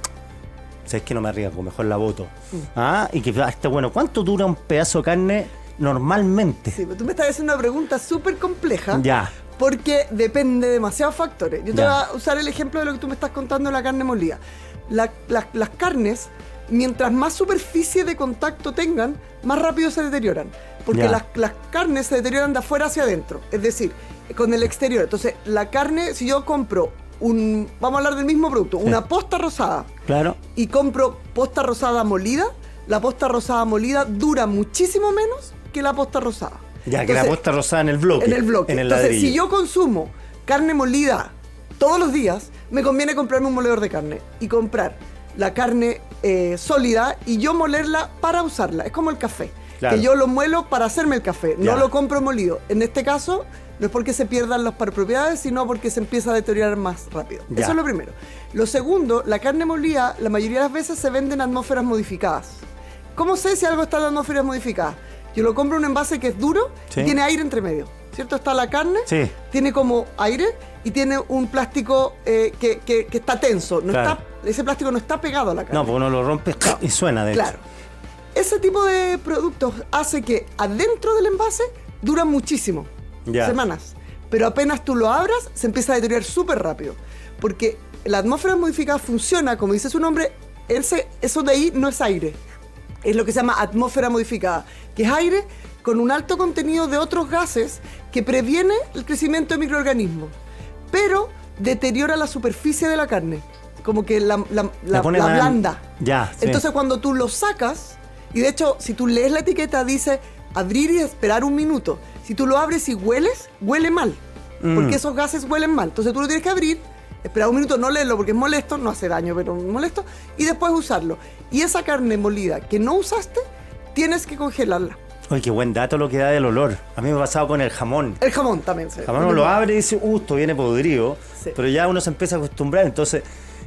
¿Sabes que no me arriesgo? Mejor la boto. Y que está bueno. ¿Cuánto dura un pedazo de carne normalmente?
Sí, pero tú me estás haciendo una pregunta súper compleja.
Ya.
Porque depende de demasiados factores. Yo te voy a usar el ejemplo de lo que tú me estás contando de la carne molida. Las carnes, mientras más superficie de contacto tengan, más rápido se deterioran. Porque las carnes se deterioran de afuera hacia adentro. Es decir, con el exterior. Entonces, la carne, si yo compro vamos a hablar del mismo producto, una posta rosada. Claro. Y compro posta rosada molida, la posta rosada molida dura muchísimo menos que la posta rosada.
Ya, entonces, que la posta rosada en el bloque.
En el bloque.
En el
entonces,
ladrillo.
si yo consumo carne molida todos los días, me conviene comprarme un moledor de carne y comprar la carne sólida y yo molerla para usarla. Es como el café.
Claro.
que yo lo muelo para hacerme el café,
Ya.
no lo compro molido. En este caso, no es porque se pierdan las propiedades, sino porque se empieza a deteriorar más rápido.
Ya.
Eso es lo primero. Lo segundo, la carne molida, la mayoría de las veces se vende en atmósferas modificadas. ¿Cómo sé si algo está en atmósferas modificadas? Yo lo compro en un envase que es duro
Sí.
y tiene aire entre medio, ¿cierto? Está la carne,
Sí.
tiene como aire y tiene un plástico que está tenso. No
Claro.
ese plástico no está pegado a la carne.
No, porque uno lo rompe y suena, de hecho.
Claro. Ese tipo de productos hace que adentro del envase duran muchísimo,
Ya.
semanas. Pero apenas tú lo abras, se empieza a deteriorar súper rápido. Porque la atmósfera modificada funciona, como dice su nombre, eso de ahí no es aire. Es lo que se llama atmósfera modificada, que es aire con un alto contenido de otros gases que previene el crecimiento de microorganismos, pero deteriora la superficie de la carne, como que la
pone más-
blanda.
Ya, sí.
Entonces cuando tú lo sacas, y de hecho si tú lees la etiqueta dice abrir y esperar un minuto. Si tú lo abres y hueles, huele mal, porque esos gases huelen mal. Entonces tú lo tienes que abrir, esperar un minuto, no leerlo porque es molesto, no hace daño, pero es molesto, y después usarlo. Y esa carne molida que no usaste, tienes que congelarla.
Oye, qué buen dato lo que da del olor. A mí me ha pasado con el jamón.
El jamón también se
El jamón uno lo abre y dice, esto viene podrido.
Sí.
Pero ya uno se empieza a acostumbrar. Entonces,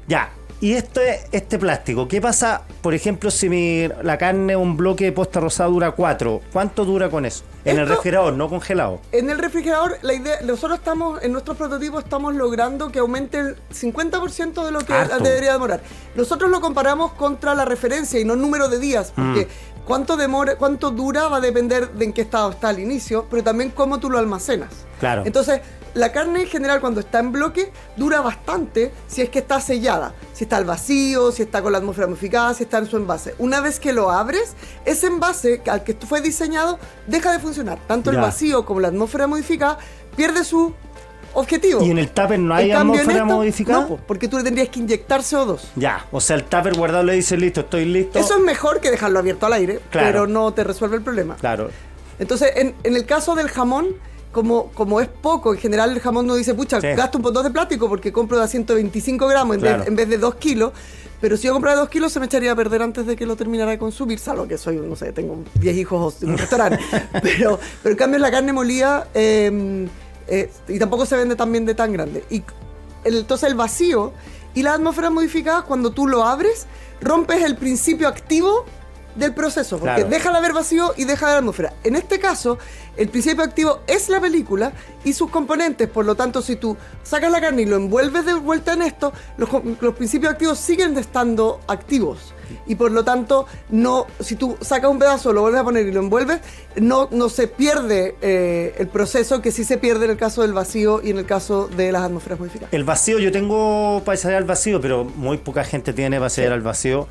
ya. Y este plástico, ¿qué pasa, por ejemplo, si la carne, un bloque de posta rosada dura 4? ¿Cuánto dura con eso? En el
Esto-
refrigerador, no congelado.
En el refrigerador, la idea, nosotros en nuestros prototipos estamos logrando que aumente el 50% de lo que
Harto.
debería demorar. Nosotros lo comparamos contra la referencia y no el número de días, porque cuánto dura va a depender de en qué estado está al inicio, pero también cómo tú lo almacenas.
Claro.
Entonces, la carne en general cuando está en bloque dura bastante si es que está sellada, si está al vacío, si está con la atmósfera modificada, si está en su envase. Una vez que lo abres, ese envase al que fue diseñado deja de funcionar. Tanto el
Ya.
vacío como la atmósfera modificada pierde su objetivo.
¿Y en el tupper no hay
En cambio, en
atmósfera
esto,
modificada?
No, porque tú le tendrías que inyectar CO2.
Ya, o sea, el tupper guardado le dice, listo, estoy listo.
Eso es mejor que dejarlo abierto al aire,
Claro.
pero no te resuelve el problema.
Claro.
Entonces, en el caso del jamón, como es poco, en general el jamón no dice, pucha,
Sí.
gasto un poco de plástico porque compro de a 125 gramos
Claro.
en vez de 2 kilos. Pero si yo comprara 2 kilos se me echaría a perder antes de que lo terminara de consumir, salvo que soy, no sé, tengo 10 hijos en un restaurante. pero en cambio la carne molida y tampoco se vende también de tan grande. Y entonces el vacío y las atmósferas modificadas, cuando tú lo abres, rompes el principio activo del proceso, porque
Claro.
deja de haber vacío y deja de haber atmósfera. En este caso, el principio activo es la película y sus componentes, por lo tanto, si tú sacas la carne y lo envuelves de vuelta en esto, los principios activos siguen estando activos. Y por lo tanto, no, si tú sacas un pedazo, lo vuelves a poner y lo envuelves, no se pierde el proceso que sí se pierde en el caso del vacío y en el caso de las atmósferas modificadas.
El vacío, yo tengo para ensayar al vacío, pero muy poca gente tiene para ensayar al vacío.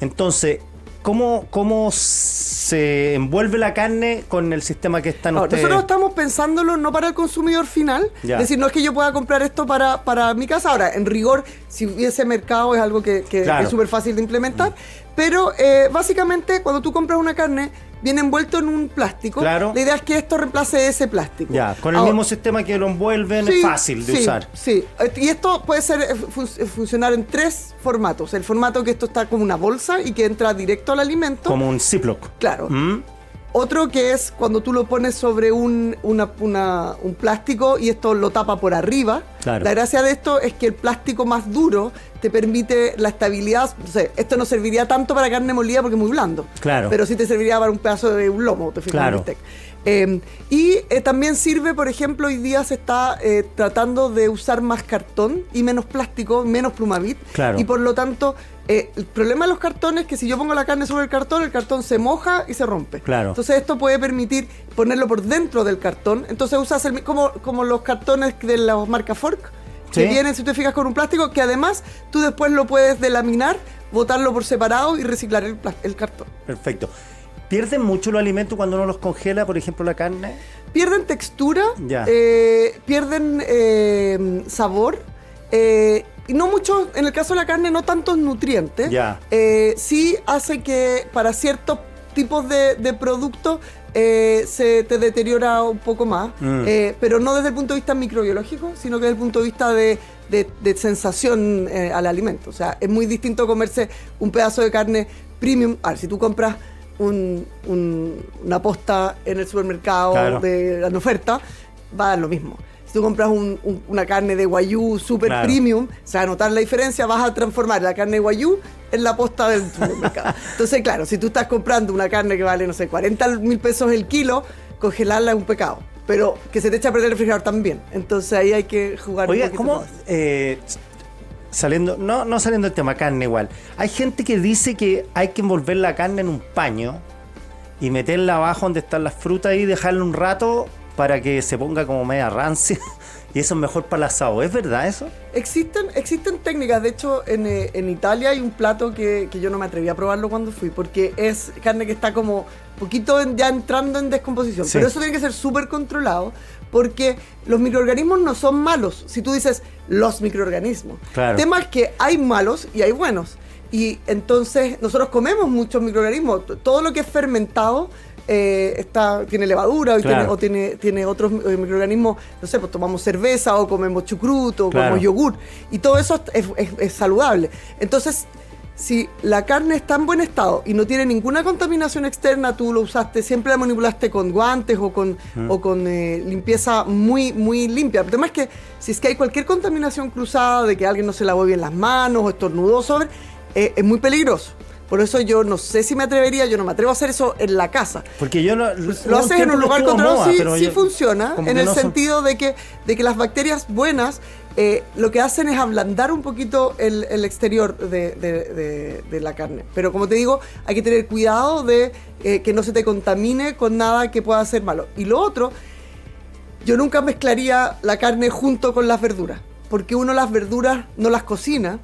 Entonces, ¿cómo se envuelve la carne con el sistema que están
Ahora,
ustedes?
nosotros estamos pensándolo no para el consumidor final,
Ya.
es decir, no es que yo pueda comprar esto para mi casa. Ahora, en rigor, si hubiese mercado es algo que
Claro.
es súper fácil de implementar, pero básicamente cuando tú compras una carne, viene envuelto en un plástico.
Claro.
La idea es que esto reemplace ese plástico.
Ya, con el
Ahora,
mismo sistema que lo envuelven, es
sí,
fácil de
sí,
usar.
Sí, y esto puede ser funcionar en 3 formatos. El formato que esto está como una bolsa y que entra directo al alimento.
Como un Ziploc.
Claro.
¿Mm?
Otro que es cuando tú lo pones sobre un plástico y esto lo tapa por arriba.
Claro.
La gracia de esto es que el plástico más duro te permite la estabilidad. O sea, esto no serviría tanto para carne molida porque es muy blando.
Claro.
Pero sí te serviría para un pedazo de un lomo, te fijas,
Claro.
un bistec. También sirve, por ejemplo, hoy día se está tratando de usar más cartón y menos plástico, menos plumavit.
Claro.
Y por lo tanto, el problema de los cartones es que si yo pongo la carne sobre el cartón se moja y se rompe.
Claro.
Entonces esto puede permitir ponerlo por dentro del cartón. Entonces usas como los cartones de la marca Fork, que
Sí.
vienen, si te fijas, con un plástico que además tú después lo puedes delaminar, botarlo por separado y reciclar el cartón.
Perfecto. ¿Pierden mucho los alimentos cuando uno los congela, por ejemplo, la carne?
Pierden textura,
Ya.
pierden sabor, y no mucho, en el caso de la carne, no tantos nutrientes.
Ya.
Sí hace que para ciertos tipos de productos se te deteriora un poco más, pero no desde el punto de vista microbiológico, sino que desde el punto de vista de sensación al alimento. O sea, es muy distinto comerse un pedazo de carne premium. A ver, si tú compras una posta en el supermercado
Claro.
en oferta, va a dar lo mismo. Si tú compras una carne de Wagyu super
Claro.
premium, se va a notar la diferencia, vas a transformar la carne de Wagyu en la posta del supermercado. Entonces, claro, si tú estás comprando una carne que vale, no sé, 40.000 pesos el kilo, congelarla es un pecado. Pero que se te echa a perder el refrigerador también. Entonces ahí hay que jugar
Oiga,
un poquito
¿cómo?
más.
Saliendo, no saliendo del tema carne igual. Hay gente que dice que hay que envolver la carne en un paño y meterla abajo donde están las frutas y dejarla un rato para que se ponga como media rancia. Y eso es mejor para el asado. ¿Es verdad eso?
Existen técnicas. De hecho, en Italia hay un plato que yo no me atreví a probarlo cuando fui, porque es carne que está como poquito ya entrando en descomposición.
Sí.
Pero eso tiene que ser súper controlado, porque los microorganismos no son malos. Si tú dices los microorganismos.
Claro.
El tema es que hay malos y hay buenos. Y entonces nosotros comemos muchos microorganismos. Todo lo que es fermentado tiene levadura
Claro.
tiene otros microorganismos. No sé, pues tomamos cerveza o comemos chucrut o
Claro.
comemos yogur. Y todo eso es saludable. Entonces, si la carne está en buen estado y no tiene ninguna contaminación externa, tú lo usaste, siempre la manipulaste con guantes o con limpieza muy, muy limpia. El tema es que si es que hay cualquier contaminación cruzada de que alguien no se lavó bien las manos o estornudó sobre, es muy peligroso. Por eso yo no sé si me atrevería, yo no me atrevo a hacer eso en la casa.
Porque yo no.
Lo haces en un lugar controlado, sí funciona,
como
en
que
el
no son-
sentido de que las bacterias buenas lo que hacen es ablandar un poquito el exterior de la carne. Pero como te digo, hay que tener cuidado de que no se te contamine con nada que pueda ser malo. Y lo otro, yo nunca mezclaría la carne junto con las verduras, porque uno las verduras no las cocina.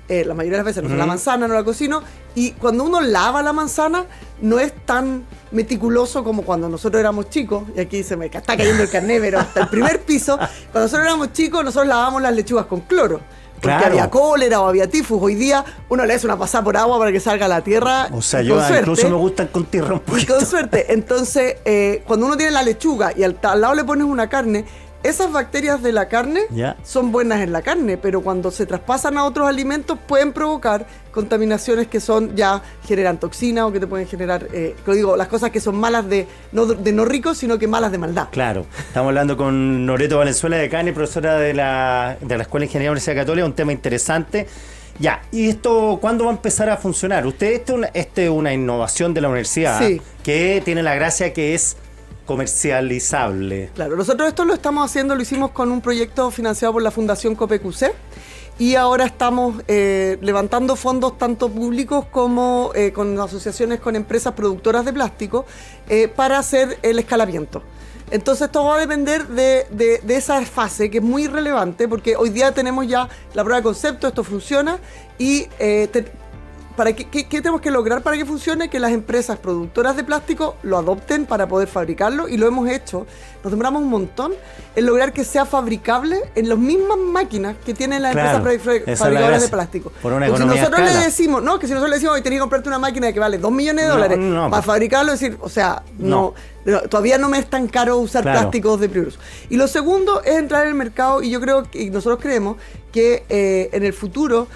La mayoría de las veces, no sé, la manzana no la cocino, y cuando uno lava la manzana no es tan meticuloso como cuando nosotros éramos chicos, y aquí se me está cayendo el carné, pero hasta el primer piso, cuando nosotros éramos chicos, nosotros lavábamos las lechugas con cloro, porque
Claro.
había cólera o había tifus. Hoy día uno le hace una pasada por agua para que salga a la tierra.
O sea,
y
yo
con suerte,
incluso me gustan con tierra un
y
poquito.
con suerte. Entonces, cuando uno tiene la lechuga y al lado le pones una carne, esas bacterias de la carne
Ya.
son buenas en la carne, pero cuando se traspasan a otros alimentos pueden provocar contaminaciones que generan toxinas o que te pueden generar, las cosas que son malas de no ricos, sino que malas de maldad.
Claro, estamos hablando con Noreto Valenzuela de Cani, profesora de la Escuela de Ingeniería de la Universidad Católica, un tema interesante. Ya, ¿y esto cuándo va a empezar a funcionar? Este es una innovación de la universidad
Sí.
que tiene la gracia que es comercializable.
Claro, nosotros esto lo hicimos con un proyecto financiado por la Fundación COPEQC y ahora estamos levantando fondos tanto públicos como con asociaciones con empresas productoras de plástico para hacer el escalamiento. Entonces todo va a depender de esa fase que es muy relevante, porque hoy día tenemos ya la prueba de concepto, esto funciona y ¿qué tenemos que lograr para que funcione? Que las empresas productoras de plástico lo adopten para poder fabricarlo, y lo hemos hecho. Nos demoramos un montón en lograr que sea fabricable en las mismas máquinas que tienen las
Claro,
empresas
esa es la
fabricadoras de
gracia.
plástico.
Por una
Porque si
economía
nosotros
de escala.
le decimos, que si nosotros le decimos, hoy tenés que comprarte una máquina que vale $2 millones
No,
para fabricarlo, es decir, o sea, no, todavía no me es tan caro usar
Claro.
plásticos de primer uso. Y lo segundo es entrar en el mercado, y yo creo que nosotros creemos que en el futuro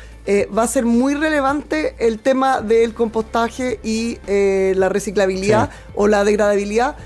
va a ser muy relevante el tema del compostaje y la reciclabilidad o la degradabilidad,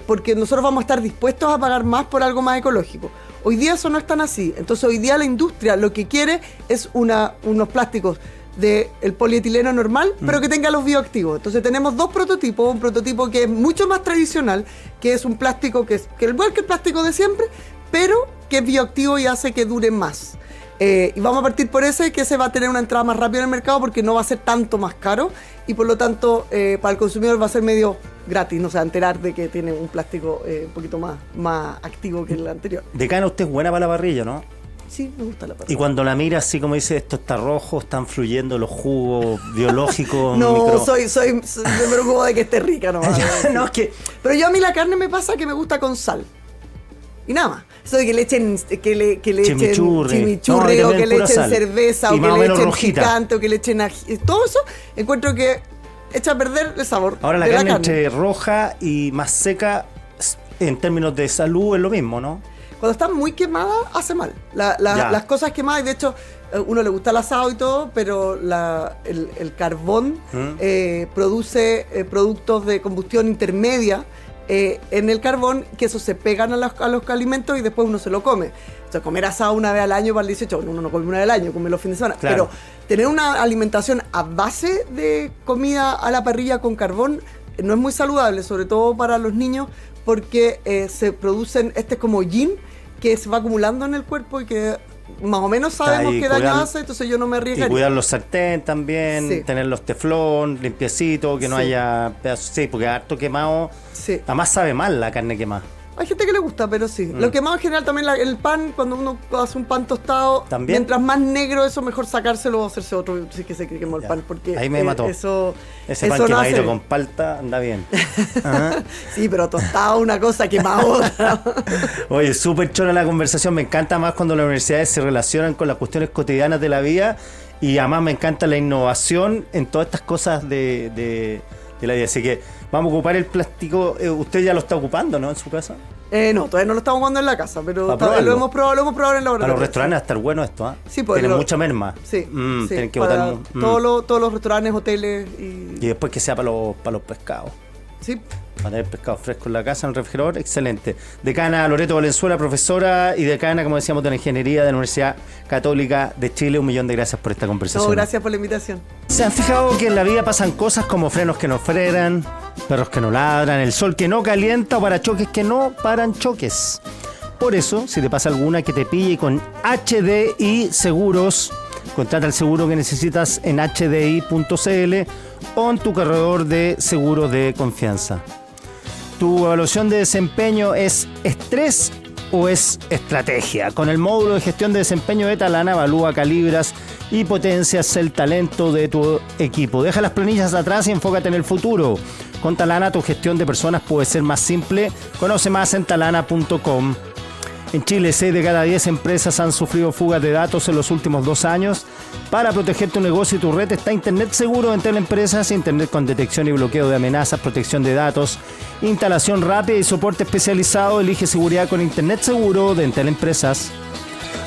porque nosotros vamos a estar dispuestos a pagar más por algo más ecológico. Hoy día eso no es tan así. Entonces hoy día la industria lo que quiere es unos plásticos del polietileno normal, pero que tenga los bioactivos. Entonces tenemos dos prototipos, un prototipo que es mucho más tradicional, que es un plástico que es igual que el plástico de siempre, pero que es bioactivo y hace que dure más. Y vamos a partir por ese, que ese va a tener una entrada más rápida en el mercado porque no va a ser tanto más caro, y por lo tanto para el consumidor va a ser medio gratis, no se va a enterar de que tiene un plástico un poquito más activo que el anterior.
Decana, usted es buena para la parrilla, ¿no?
Sí, me gusta la parrilla.
Y cuando la mira así como dice, esto está rojo, están fluyendo los jugos biológicos.
No, me preocupo de que esté rica, no.
No, es que
Pero yo a mí la carne me pasa que me gusta con sal. Y nada más. Eso de que le echen
Chimichurri.
chimichurri,
No,
o
también
que le
pura
echen
sal.
cerveza,
Y
o
más o
que le
menos
echen
rojita.
picante, o que le echen ají. Todo eso encuentro que echa a perder el sabor.
ahora la
de
carne entre roja y más seca, en términos de salud, es lo mismo, ¿no?
Cuando está muy quemada, hace mal. Las cosas quemadas, y de hecho, uno le gusta el asado y todo, pero el carbón produce productos de combustión intermedia en el carbón, que eso se pegan a los alimentos y después uno se lo come. O sea, comer asado una vez al año para el 18, uno no come una vez al año, come los fines de semana.
Claro.
Pero tener una alimentación a base de comida a la parrilla con carbón no es muy saludable, sobre todo para los niños, porque se producen como yin que se va acumulando en el cuerpo y que más o menos sabemos qué daño hace, entonces yo no me arriesgaría.
Y cuidar los sartén también,
Sí.
tener los teflón, limpiecitos, que no
Sí.
haya pedazos. Sí, porque harto quemado.
Sí.
Además sabe mal la carne quemada.
Hay gente que le gusta, pero sí. Lo que más en general también, el pan, cuando uno hace un pan tostado,
¿También?
mientras más negro eso, mejor sacárselo o hacerse otro, si es que se quemó el
Ya.
pan, porque
Ahí me mató.
eso
Ese
eso
pan
no
quemadito
hace.
con palta anda bien. Ajá.
Sí, pero tostado una cosa, quemado otra.
Oye, súper chora la conversación. Me encanta más cuando las universidades se relacionan con las cuestiones cotidianas de la vida, y además me encanta la innovación en todas estas cosas de la vida. Así que vamos a ocupar el plástico. Usted ya lo está ocupando, ¿no? En su casa.
No, todavía no lo estamos jugando en la casa, pero
¿Para probarlo?
lo hemos probado en el
Para
laboratorio.
los restaurantes va a estar bueno esto, ¿ah?
Sí, pues,
Tienen mucha merma.
Sí, sí,
Tienen que
para
botar.
todos los restaurantes, hoteles
Y después que sea para los pescados.
Sí.
Para tener pescado fresco en la casa, en el refrigerador, excelente. Decana Loreto Valenzuela, profesora y decana, como decíamos, de la Ingeniería de la Universidad Católica de Chile. 1.000.000 de gracias por esta conversación.
No, gracias por la invitación.
¿Se han fijado que en la vida pasan cosas como frenos que no frenan, perros que no ladran, el sol que no calienta o parachoques que no paran choques? Por eso, si te pasa alguna, que te pille con HDI Seguros. Contrata el seguro que necesitas en hdi.cl o en tu corredor de seguros de confianza. ¿Tu evaluación de desempeño es estrés o es estrategia? Con el módulo de gestión de desempeño de Talana, evalúa, calibras y potencias el talento de tu equipo. Deja las planillas atrás y enfócate en el futuro. Con Talana, tu gestión de personas puede ser más simple. Conoce más en talana.com. En Chile, 6 de cada 10 empresas han sufrido fugas de datos en los últimos 2 años. Para proteger tu negocio y tu red está Internet Seguro de Entel Empresas, Internet con detección y bloqueo de amenazas, protección de datos, instalación rápida y soporte especializado. Elige seguridad con Internet Seguro de Entel Empresas.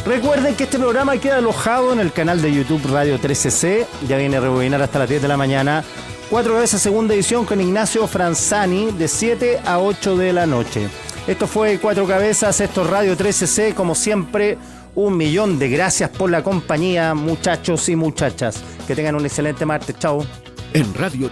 Recuerden que este programa queda alojado en el canal de YouTube Radio 13C. Ya viene a rebobinar hasta las 10 de la mañana. 4 veces segunda edición con Ignacio Franzani de 7 a 8 de la noche. Esto fue Cuatro Cabezas, esto es Radio 13C, como siempre, 1.000.000 de gracias por la compañía, muchachos y muchachas. Que tengan un excelente martes, chao.
En Radio